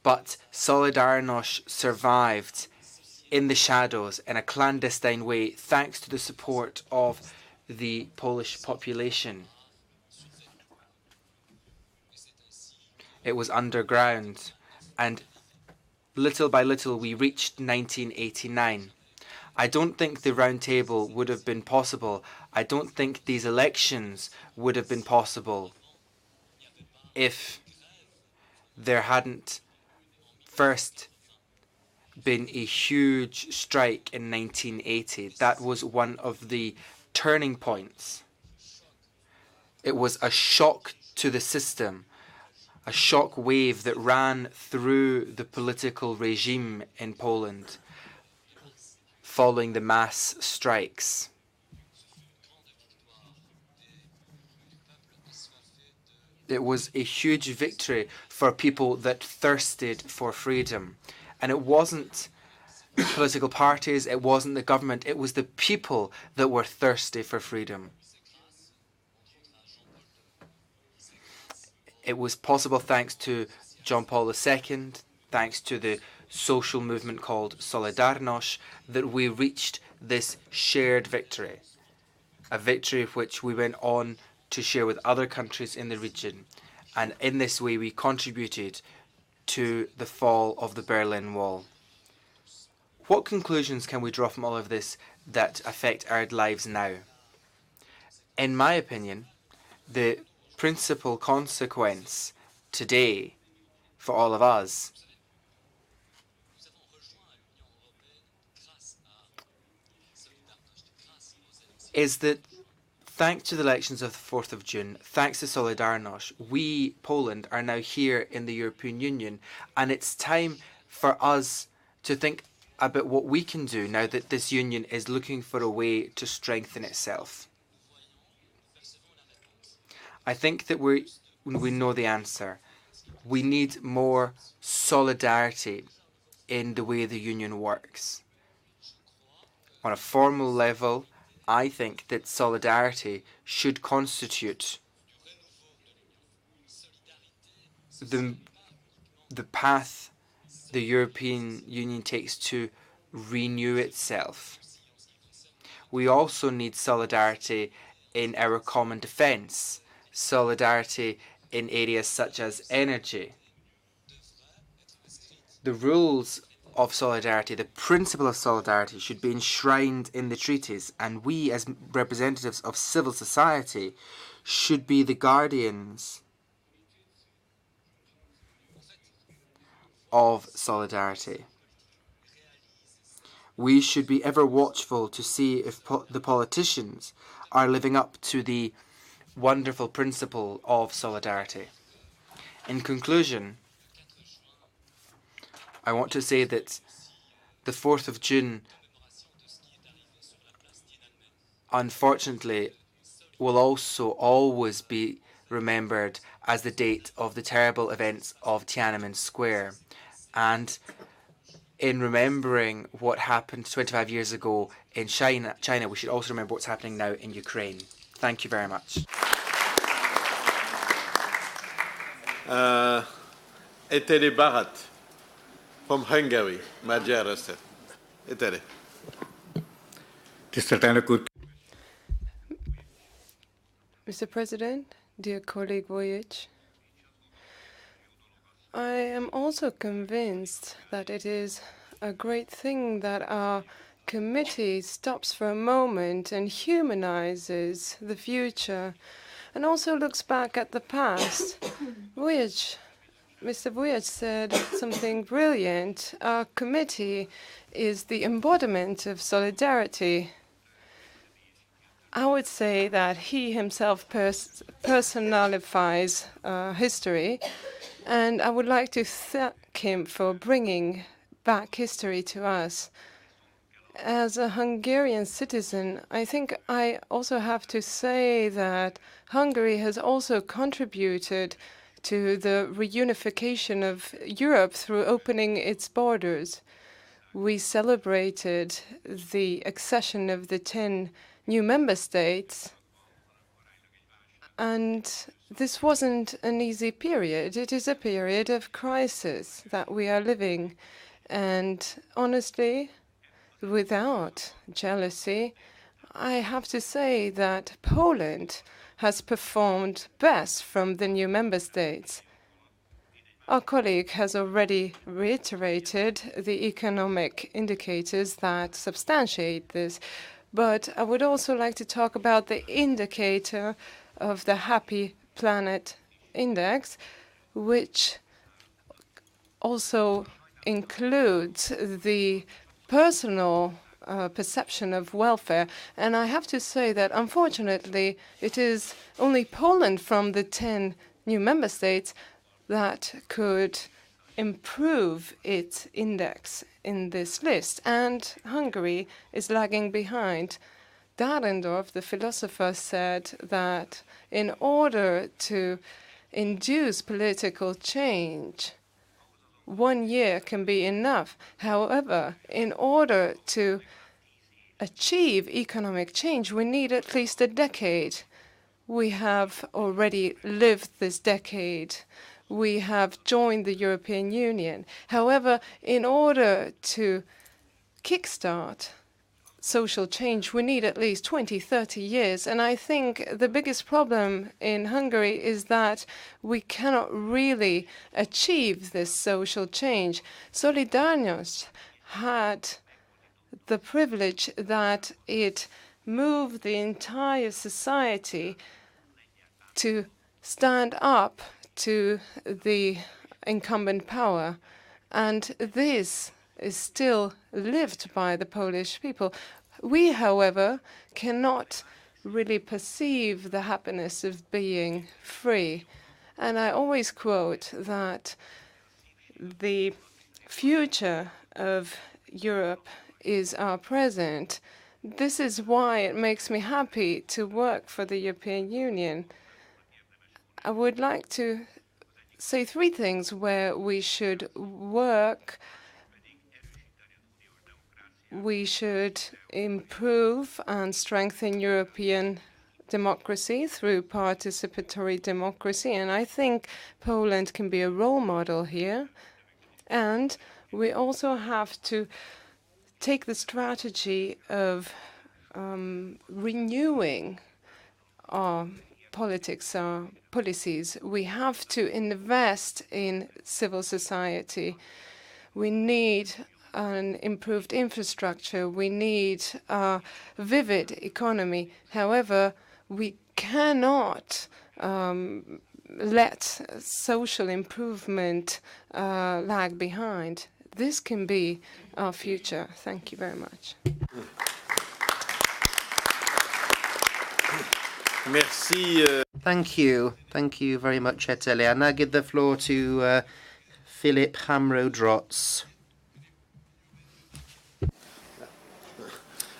but Solidarność survived in the shadows in a clandestine way thanks to the support of the Polish population. It was underground, and little by little we reached 1989. I don't think the round table would have been possible. I don't think these elections would have been possible if there hadn't first been a huge strike in 1980. That was one of the turning points. It was a shock to the system, a shock wave that ran through the political regime in Poland following the mass strikes. It was a huge victory for people that thirsted for freedom. And it wasn't political parties, it wasn't the government, it was the people that were thirsty for freedom. It was possible thanks to John Paul II, thanks to the social movement called Solidarność, that we reached this shared victory. A victory which we went on to share with other countries in the region. And in this way, we contributed to the fall of the Berlin Wall. What conclusions can we draw from all of this that affect our lives now? In my opinion, the principal consequence today for all of us is that thanks to the elections of the 4th of June, thanks to Solidarność, we, Poland, are now here in the European Union, and it's time for us to think about what we can do now that this union is looking for a way to strengthen itself. I think that we know the answer. We need more solidarity in the way the union works. On a formal level, I think that solidarity should constitute the path the European Union takes to renew itself. We also need solidarity in our common defence, solidarity in areas such as energy. The rules of solidarity, the principle of solidarity, should be enshrined in the treaties, and we as representatives of civil society should be the guardians of solidarity. We should be ever watchful to see if the politicians are living up to the wonderful principle of solidarity. In conclusion, I want to say that the 4th of June, unfortunately, will also always be remembered as the date of the terrible events of Tiananmen Square. And in remembering what happened 25 years ago in China, we should also remember what's happening now in Ukraine. Thank you very much. Etere Barat from Hungary, Magyar Eszter. Etere. Mr. President, dear colleague Wujec, I am also convinced that it is a great thing that our committee stops for a moment and humanizes the future and also looks back at the past. Mr. Wujec said something brilliant. Our committee is the embodiment of solidarity. I would say that he himself personifies history, and I would like to thank him for bringing back history to us. As a Hungarian citizen, I think I also have to say that Hungary has also contributed to the reunification of Europe through opening its borders. We celebrated the accession of the 10 new member states, and this wasn't an easy period. It is a period of crisis that we are living, and honestly, without jealousy, I have to say that Poland has performed best from the new member states. Our colleague has already reiterated the economic indicators that substantiate this, but I would also like to talk about the indicator of the Happy Planet Index, which also includes the personal perception of welfare. And I have to say that, unfortunately, it is only Poland from the 10 new member states that could improve its index in this list, and Hungary is lagging behind. Dahrendorf, the philosopher, said that in order to induce political change, 1 year can be enough. However, in order to achieve economic change, we need at least a decade. We have already lived this decade. We have joined the European Union. However, in order to kickstart social change, we need at least 20, 30 years. And I think the biggest problem in Hungary is that we cannot really achieve this social change. Solidarność had the privilege that it moved the entire society to stand up to the incumbent power. And this is still lived by the Polish people. We, however, cannot really perceive the happiness of being free. And I always quote that the future of Europe is our present. This is why it makes me happy to work for the European Union. I would like to say 3 things where we should work. We should improve and strengthen European democracy through participatory democracy, and I think Poland can be a role model here. And we also have to take the strategy of renewing our politics, our policies. We have to invest in civil society. We need an improved infrastructure. We need a vivid economy. However, we cannot let social improvement lag behind. This can be our future. Thank you very much. Merci. Thank you. Thank you very much, Eteli. I now give the floor to Philip Hamro-Drotz.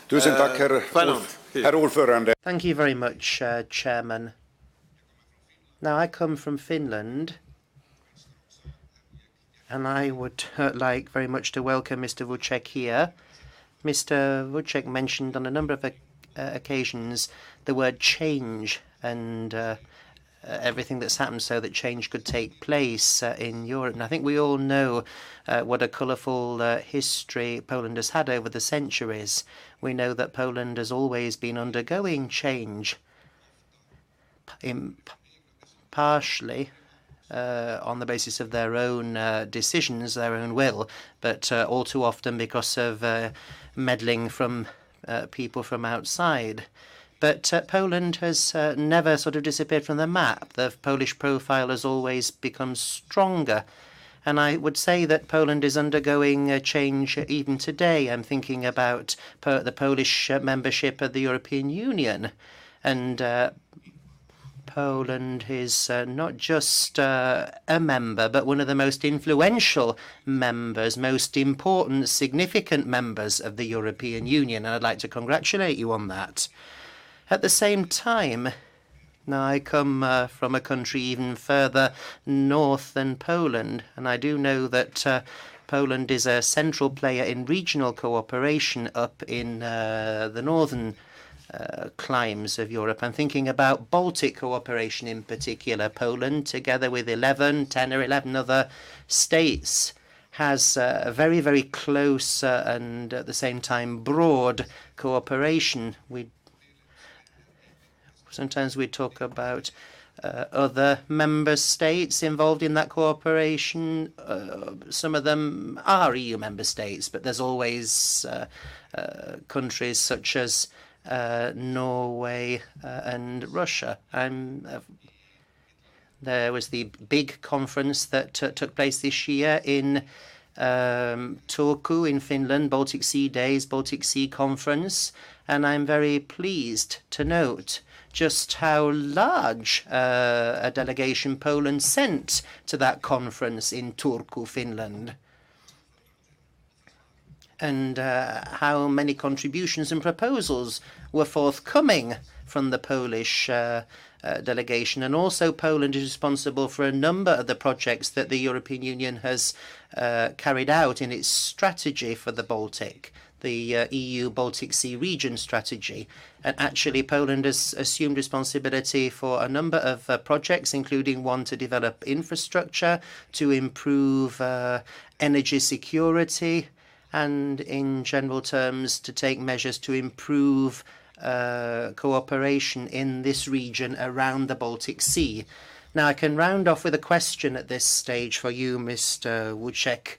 Tusen tack, herr ordförande. Thank you very much, Chairman. Now, I come from Finland, and I would like very much to welcome Mr. Wujec here. Mr. Wujec mentioned on a number of occasions the word change and everything that's happened so that change could take place in Europe. And I think we all know what a colourful history Poland has had over the centuries. We know that Poland has always been undergoing change, partially on the basis of their own decisions, their own will, but all too often because of meddling from people from outside. But Poland has never sort of disappeared from the map. The Polish profile has always become stronger. And I would say that Poland is undergoing a change even today. I'm thinking about the Polish membership of the European Union. And Poland is not just a member, but one of the most influential members, most important, significant members of the European Union. And I'd like to congratulate you on that. At the same time, now I come from a country even further north than Poland, and I do know that Poland is a central player in regional cooperation up in the northern climes of Europe. I'm thinking about Baltic cooperation in particular. Poland, together with 10 or 11 other states, has a very, very close and at the same time broad cooperation. Sometimes we talk about other member states involved in that cooperation. Some of them are EU member states, but there's always countries such as Norway and Russia. There was the big conference that took place this year in Turku in Finland, Baltic Sea Days, Baltic Sea Conference. And I'm very pleased to note just how large a delegation Poland sent to that conference in Turku, Finland, and how many contributions and proposals were forthcoming from the Polish delegation. And also Poland is responsible for a number of the projects that the European Union has carried out in its strategy for the Baltic, the EU Baltic Sea region strategy. And actually Poland has assumed responsibility for a number of projects, including one to develop infrastructure, to improve energy security, and in general terms to take measures to improve cooperation in this region around the Baltic Sea. Now I can round off with a question at this stage for you, Mr. Wujec.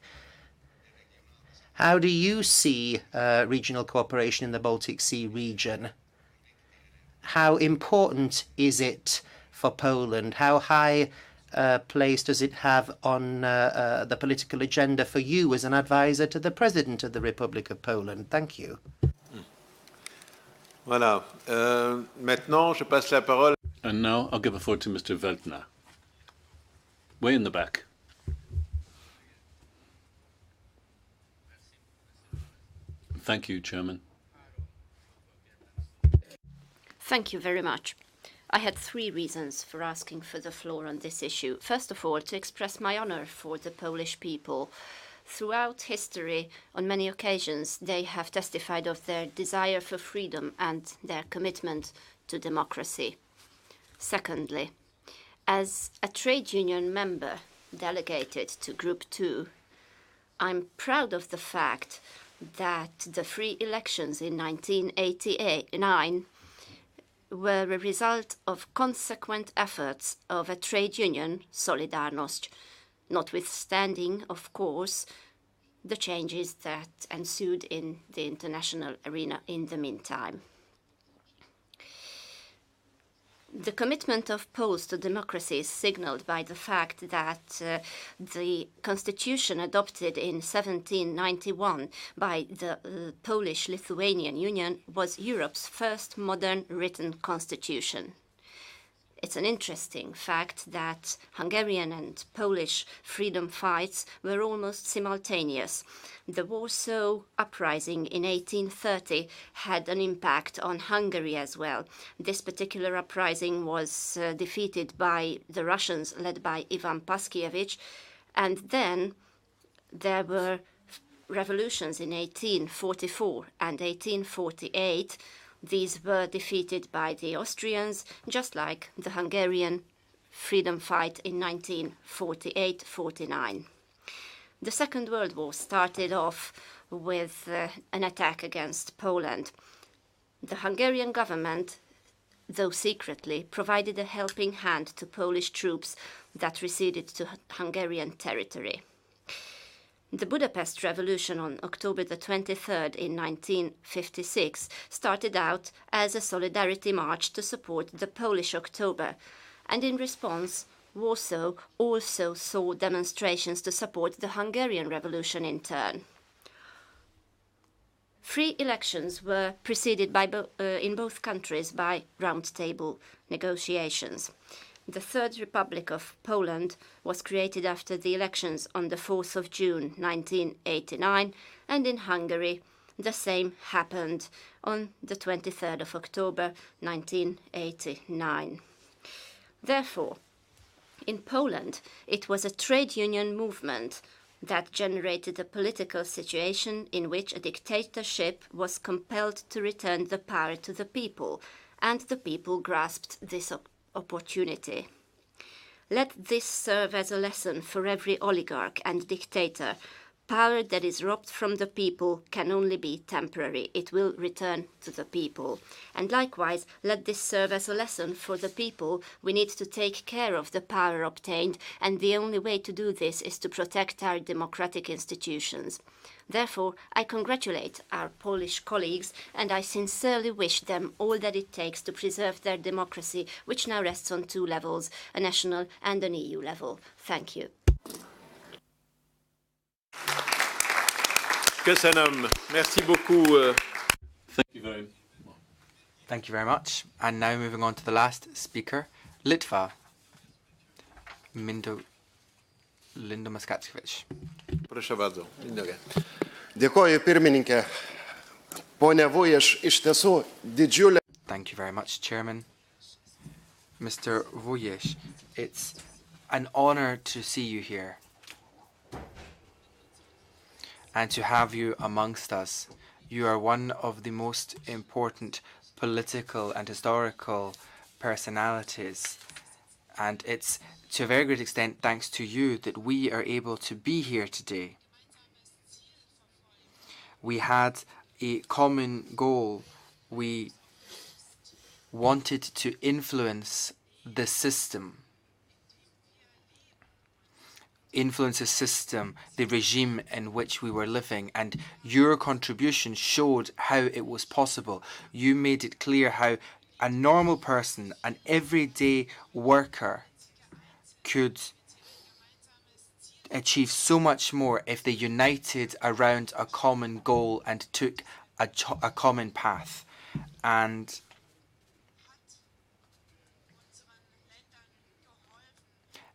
How do you see regional cooperation in the Baltic Sea region? How important is it for Poland? How high place does it have on the political agenda for you as an advisor to the President of the Republic of Poland? Thank you. Voilà. Maintenant, je passe la parole. And now I'll give the floor to Mr. Weltner, way in the back. Thank you, Chairman. Thank you very much. I had 3 reasons for asking for the floor on this issue. First of all, to express my honor for the Polish people. Throughout history, on many occasions, they have testified of their desire for freedom and their commitment to democracy. Secondly, as a trade union member delegated to Group 2, I'm proud of the fact that the free elections in 1989 were a result of consequent efforts of a trade union, Solidarność, notwithstanding, of course, the changes that ensued in the international arena in the meantime. The commitment of Poles to democracy is signaled by the fact that the constitution adopted in 1791 by the Polish-Lithuanian Union was Europe's first modern written constitution. It's an interesting fact that Hungarian and Polish freedom fights were almost simultaneous. The Warsaw Uprising in 1830 had an impact on Hungary as well. This particular uprising was defeated by the Russians, led by Ivan Paskievich, and then there were revolutions in 1844 and 1848. These were defeated by the Austrians, just like the Hungarian freedom fight in 1948-49. The Second World War started off with an attack against Poland. The Hungarian government, though secretly, provided a helping hand to Polish troops that receded to Hungarian territory. The Budapest Revolution on October the 23rd in 1956 started out as a solidarity march to support the Polish October, and in response, Warsaw also saw demonstrations to support the Hungarian Revolution in turn. Free elections were preceded by in both countries by round-table negotiations. The Third Republic of Poland was created after the elections on the 4th of June 1989, and in Hungary the same happened on the 23rd of October 1989. Therefore, in Poland, it was a trade union movement that generated a political situation in which a dictatorship was compelled to return the power to the people, and the people grasped this opportunity. Let this serve as a lesson for every oligarch and dictator. Power that is robbed from the people can only be temporary. It will return to the people. And likewise, let this serve as a lesson for the people. We need to take care of the power obtained, and the only way to do this is to protect our democratic institutions. Therefore, I congratulate our Polish colleagues, and I sincerely wish them all that it takes to preserve their democracy, which now rests on 2 levels, a national and an EU level. Thank you. Köszönöm. Merci beaucoup. Thank you very Thank you very much. And now moving on to the last speaker, Litva. Lindo Maskatkiewicz. Proszę bardzo. Dėkoju pirmininkė. Pone Wujec, iš tiesų didžiulė. Thank you very much, Chairman. Mr. Wujec, it's an honor to see you here and to have you amongst us. You are one of the most important political and historical personalities, and it's to a very great extent thanks to you that we are able to be here today. We had a common goal. We wanted to influence the system, the regime in which we were living, and your contribution showed how it was possible. You made it clear how a normal person, an everyday worker, could achieve so much more if they united around a common goal and took a common path. And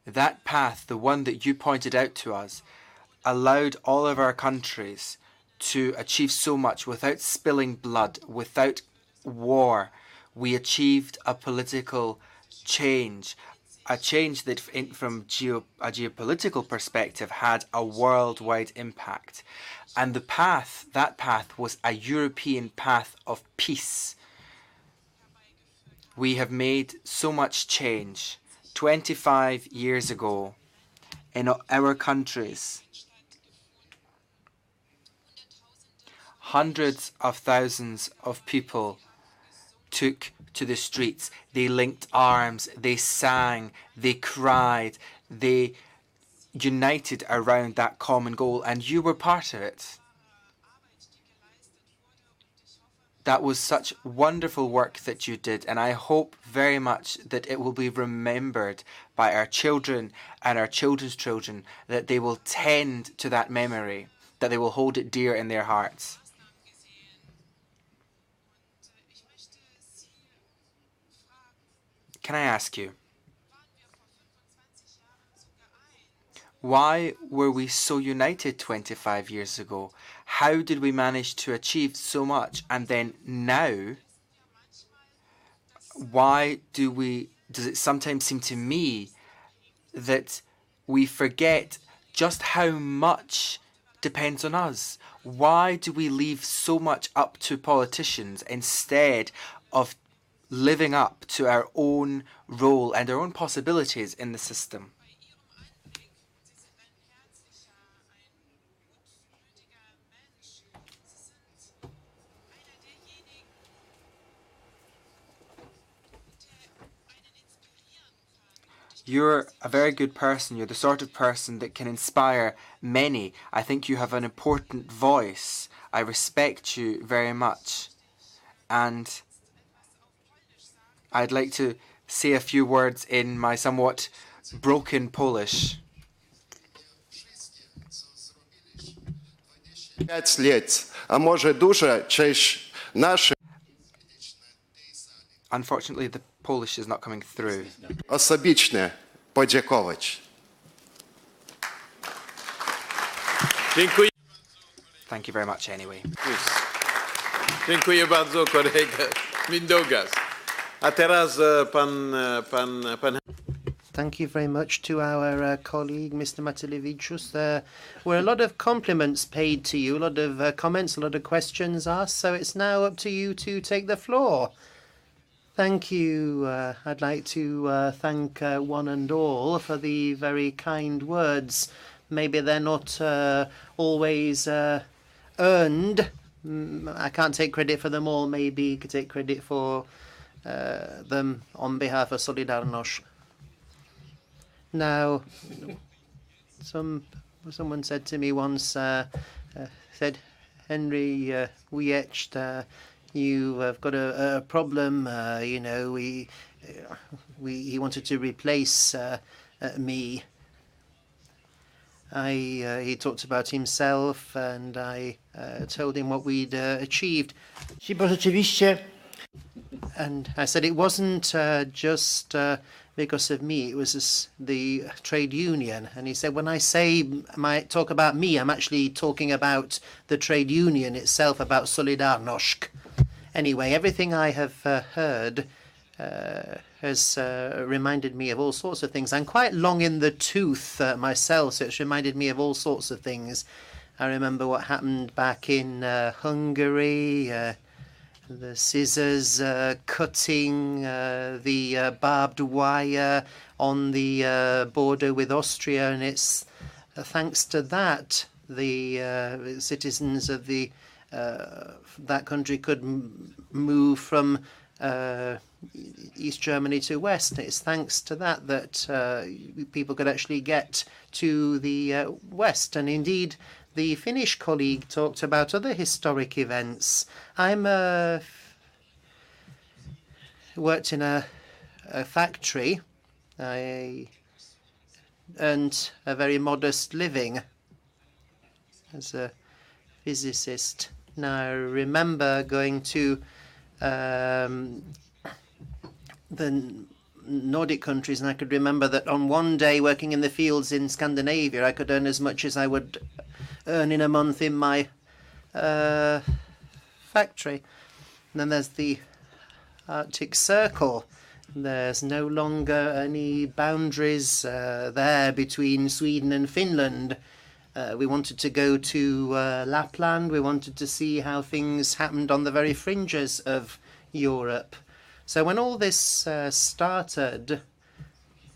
that path, the one that you pointed out to us, allowed all of our countries to achieve so much without spilling blood, without war. We achieved a political change, a change that from a geopolitical perspective had a worldwide impact. And that path was a European path of peace. We have made so much change. 25 years ago, in our countries, hundreds of thousands of people took to the streets. They linked arms, they sang, they cried, they united around that common goal, and you were part of it. That was such wonderful work that you did, and I hope very much that it will be remembered by our children and our children's children, that they will tend to that memory, that they will hold it dear in their hearts. Can I ask you, why were we so united 25 years ago? How did we manage to achieve so much? And then now, why does it sometimes seem to me that we forget just how much depends on us? Why do we leave so much up to politicians instead of living up to our own role and our own possibilities in the system? You're a very good person. You're the sort of person that can inspire many. I think you have an important voice. I respect you very much. And I'd like to say a few words in my somewhat broken Polish. 5 лет, а може дуже честь нашим. Unfortunately, the Polish is not coming through. Особічне подякувати. Dziękuję. Thank you very much anyway. Dziękuję bardzo, kolega Mindaugas. A teraz pan. Thank you very much to our colleague, Mr. Matylewicz. There were a lot of compliments paid to you, a lot of comments, a lot of questions asked, so it's now up to you to take the floor. Thank you. I'd like to thank one and all for the very kind words. Maybe they're not always earned. I can't take credit for them all. Maybe you could take credit for them on behalf of Solidarność. Now, someone said to me once, said, Henry Wujec, you have got a problem. You know, he wanted to replace me. He talked about himself, and I told him what we'd achieved. And I said it wasn't just because of me, it was the trade union. And he said, when I talk about me, I'm actually talking about the trade union itself, about Solidarność. Anyway, everything I have heard has reminded me of all sorts of things. I'm quite long in the tooth myself, so it's reminded me of all sorts of things. I remember what happened back in Hungary, the scissors cutting the barbed wire on the border with Austria, and it's thanks to that the citizens of that country could move from East Germany to West. It's thanks to that people could actually get to the West. And indeed, the Finnish colleague talked about other historic events. I'm worked in a factory. I earned a very modest living as a physicist. Now, I remember going to the Nordic countries, and I could remember that on one day working in the fields in Scandinavia, I could earn as much as I would earn in a month in my factory. And then there's the Arctic Circle. There's no longer any boundaries there between Sweden and Finland. We wanted to go to Lapland. We wanted to see how things happened on the very fringes of Europe. So when all this started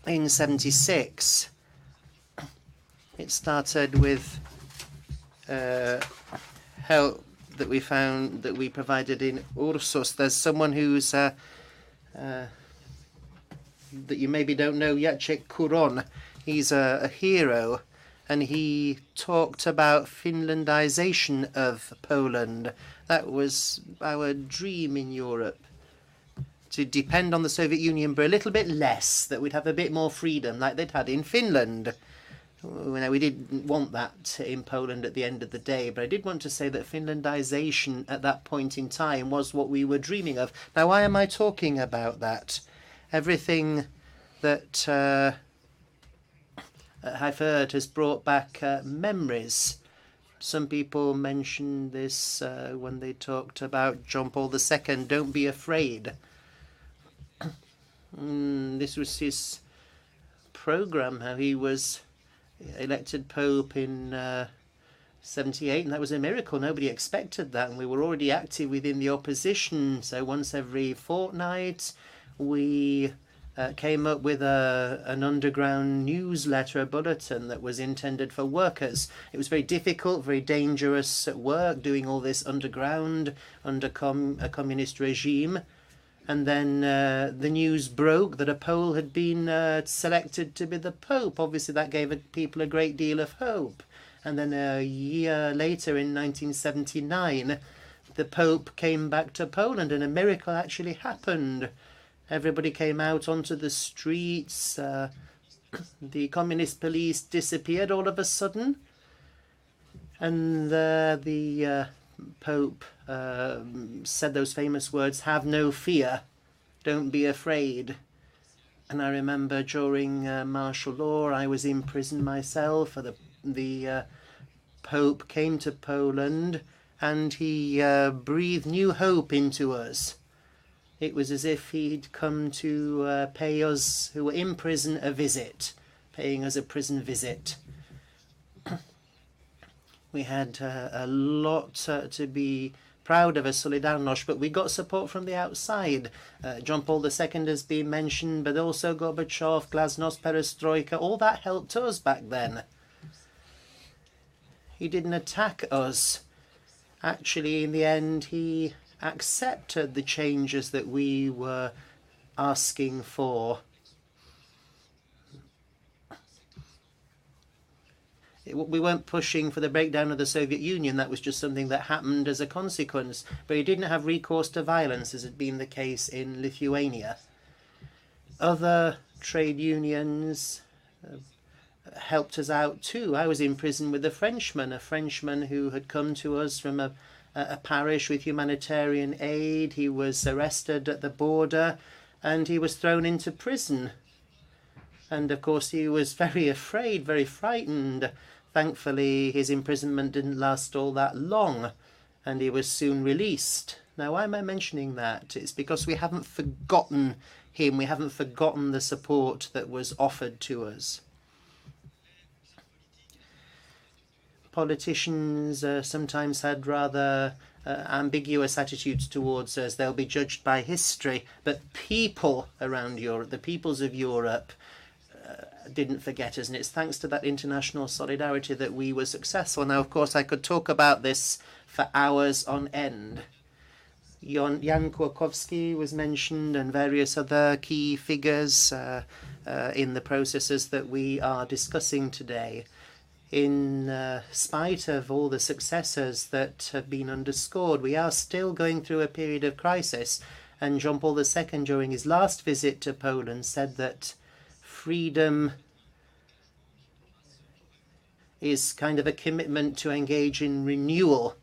in '76, it started with help that we provided in Ursus. There's someone who's that you maybe don't know, Jacek Kuron. He's a hero, and he talked about Finlandization of Poland. That was our dream in Europe, to depend on the Soviet Union, but a little bit less, that we'd have a bit more freedom like they'd had in Finland. We didn't want that in Poland at the end of the day, but I did want to say that Finlandization at that point in time was what we were dreaming of. Now, why am I talking about that? Everything that I've heard has brought back memories. Some people mentioned this when they talked about John Paul II, don't be afraid. This was his program, how he was elected Pope in 78, and that was a miracle. Nobody expected that, and we were already active within the opposition. So once every fortnight, we came up with an underground newsletter, a bulletin that was intended for workers. It was very difficult, very dangerous work, doing all this underground under a communist regime. And then the news broke that a Pole had been selected to be the Pope. Obviously, that gave people a great deal of hope. And then a year later, in 1979, the Pope came back to Poland, and a miracle actually happened. Everybody came out onto the streets. The communist police disappeared all of a sudden. And the Pope said those famous words, "Have no fear, don't be afraid." And I remember during martial law, I was in prison myself. The Pope came to Poland, and he breathed new hope into us. It was as if he'd come to pay us, who were in prison, a visit, paying us a prison visit. We had a lot to be proud of as Solidarność, but we got support from the outside. John Paul II has been mentioned, but also Gorbachev, Glasnost, Perestroika, all that helped us back then. He didn't attack us. Actually, in the end, he accepted the changes that we were asking for. We weren't pushing for the breakdown of the Soviet Union. That was just something that happened as a consequence. But he didn't have recourse to violence, as had been the case in Lithuania. Other trade unions helped us out too. I was in prison with a Frenchman who had come to us from a parish with humanitarian aid. He was arrested at the border and he was thrown into prison. And of course he was very afraid, very frightened. Thankfully, his imprisonment didn't last all that long and he was soon released. Now, why am I mentioning that? It's because we haven't forgotten him. We haven't forgotten the support that was offered to us. Politicians sometimes had rather ambiguous attitudes towards us. They'll be judged by history, but people around Europe, the peoples of Europe, didn't forget us, and it's thanks to that international solidarity that we were successful. Now, of course, I could talk about this for hours on end. Jan Kłakowski was mentioned and various other key figures in the processes that we are discussing today. In spite of all the successes that have been underscored, we are still going through a period of crisis. And John Paul II, during his last visit to Poland, said that freedom is kind of a commitment to engage in renewal.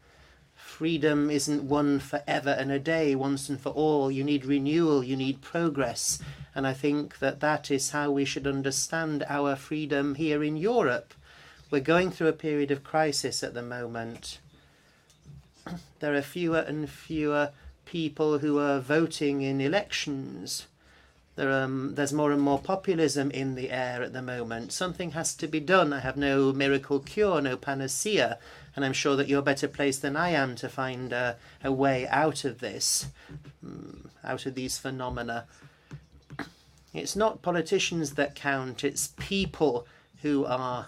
Freedom isn't won forever and a day, once and for all. You need renewal, you need progress. And I think that that is how we should understand our freedom here in Europe. We're going through a period of crisis at the moment. There are fewer and fewer people who are voting in elections. There's more and more populism in the air at the moment. Something has to be done. I have no miracle cure, no panacea, and I'm sure that you're better placed than I am to find a way out of this, out of these phenomena. It's not politicians that count, it's people who are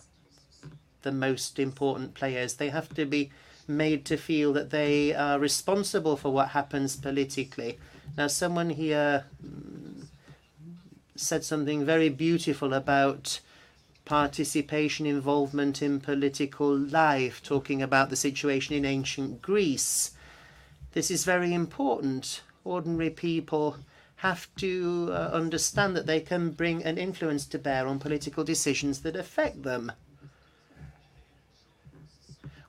the most important players. They have to be made to feel that they are responsible for what happens politically. Now, someone here said something very beautiful about participation, involvement in political life, talking about the situation in ancient Greece. This is very important. Ordinary people have to understand that they can bring an influence to bear on political decisions that affect them.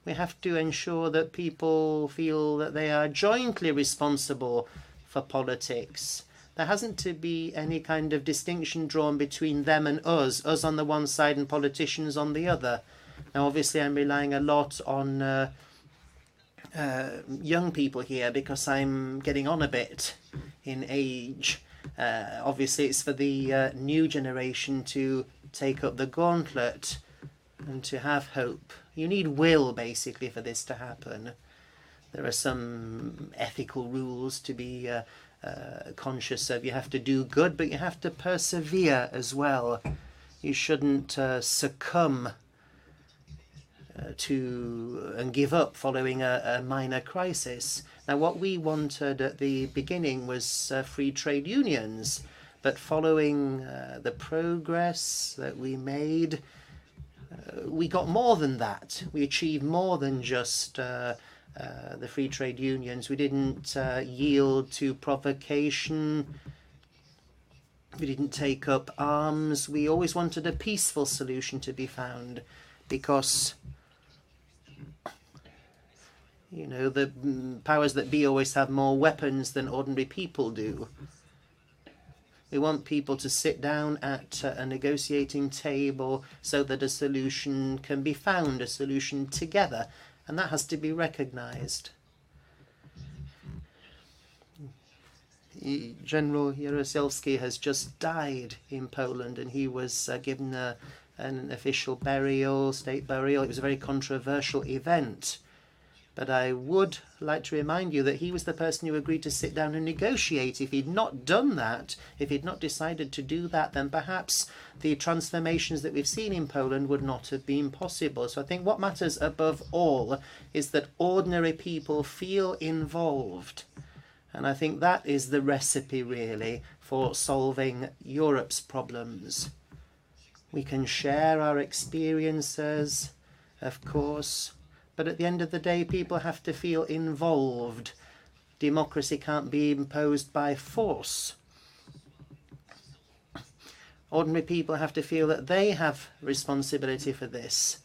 We have to ensure that people feel that they are jointly responsible for politics. There hasn't to be any kind of distinction drawn between them and us on the one side and politicians on the other. Now, obviously, I'm relying a lot on young people here because I'm getting on a bit in age. Obviously, it's for the new generation to take up the gauntlet and to have hope. You need will, basically, for this to happen. There are some ethical rules to be conscious of. You have to do good, but you have to persevere as well. You shouldn't succumb to and give up following a minor crisis. Now, what we wanted at the beginning was free trade unions, but following the progress that we made, we got more than that. We achieved more than just the free trade unions. We didn't yield to provocation. We didn't take up arms. We always wanted a peaceful solution to be found because, you know, the powers that be always have more weapons than ordinary people do. We want people to sit down at a negotiating table so that a solution can be found, a solution together, and that has to be recognized. General Jaruzelski has just died in Poland, and he was given an official burial, state burial. It was a very controversial event. But I would like to remind you that he was the person who agreed to sit down and negotiate. If he'd not done that, if he'd not decided to do that, then perhaps the transformations that we've seen in Poland would not have been possible. So I think what matters above all is that ordinary people feel involved. And I think that is the recipe, really, for solving Europe's problems. We can share our experiences, of course, but at the end of the day, people have to feel involved. Democracy can't be imposed by force. Ordinary people have to feel that they have responsibility for this,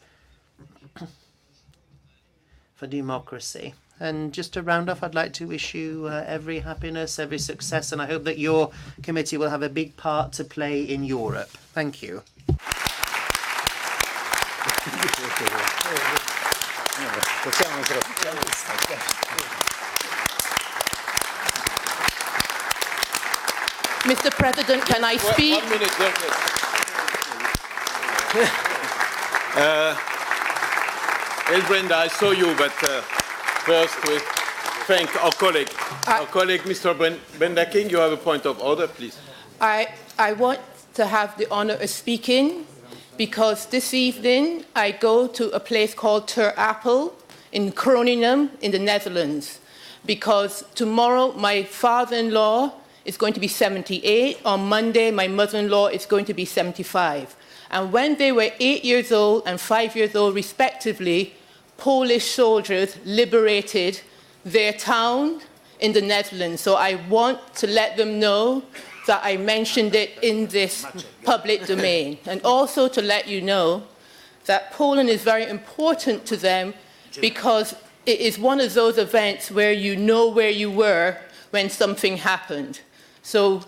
for democracy. And just to round off, I'd like to wish you every happiness, every success, and I hope that your committee will have a big part to play in Europe. Thank you. Mr. President, can I speak? 1 minute, Brenda, I saw you, but first we thank our colleague. Mr. Brenda King, you have a point of order, please. I want to have the honor of speaking because this evening I go to a place called Ter Apel in Groningen in the Netherlands because tomorrow my father-in-law is going to be 78. On Monday, my mother-in-law is going to be 75. And when they were 8 years old and 5 years old, respectively, Polish soldiers liberated their town in the Netherlands. So I want to let them know that I mentioned it in this public domain. And also to let you know that Poland is very important to them because it is one of those events where you know where you were when something happened. So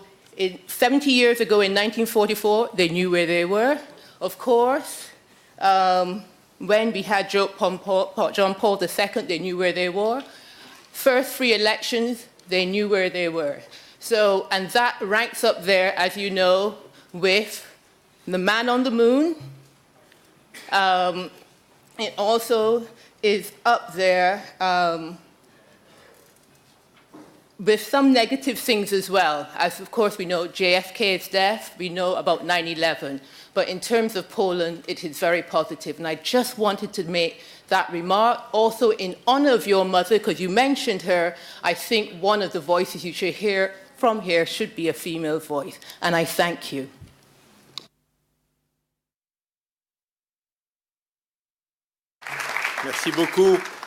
70 years ago in 1944, they knew where they were. Of course, when we had John Paul II, they knew where they were. First free elections, they knew where they were. So, and that ranks up there, as you know, with the man on the moon. It also is up there with some negative things as well. As of course we know JFK's death, we know about 9/11. But in terms of Poland, it is very positive. And I just wanted to make that remark. Also in honor of your mother, because you mentioned her, I think one of the voices you should hear from here should be a female voice. And I thank you. Merci beaucoup.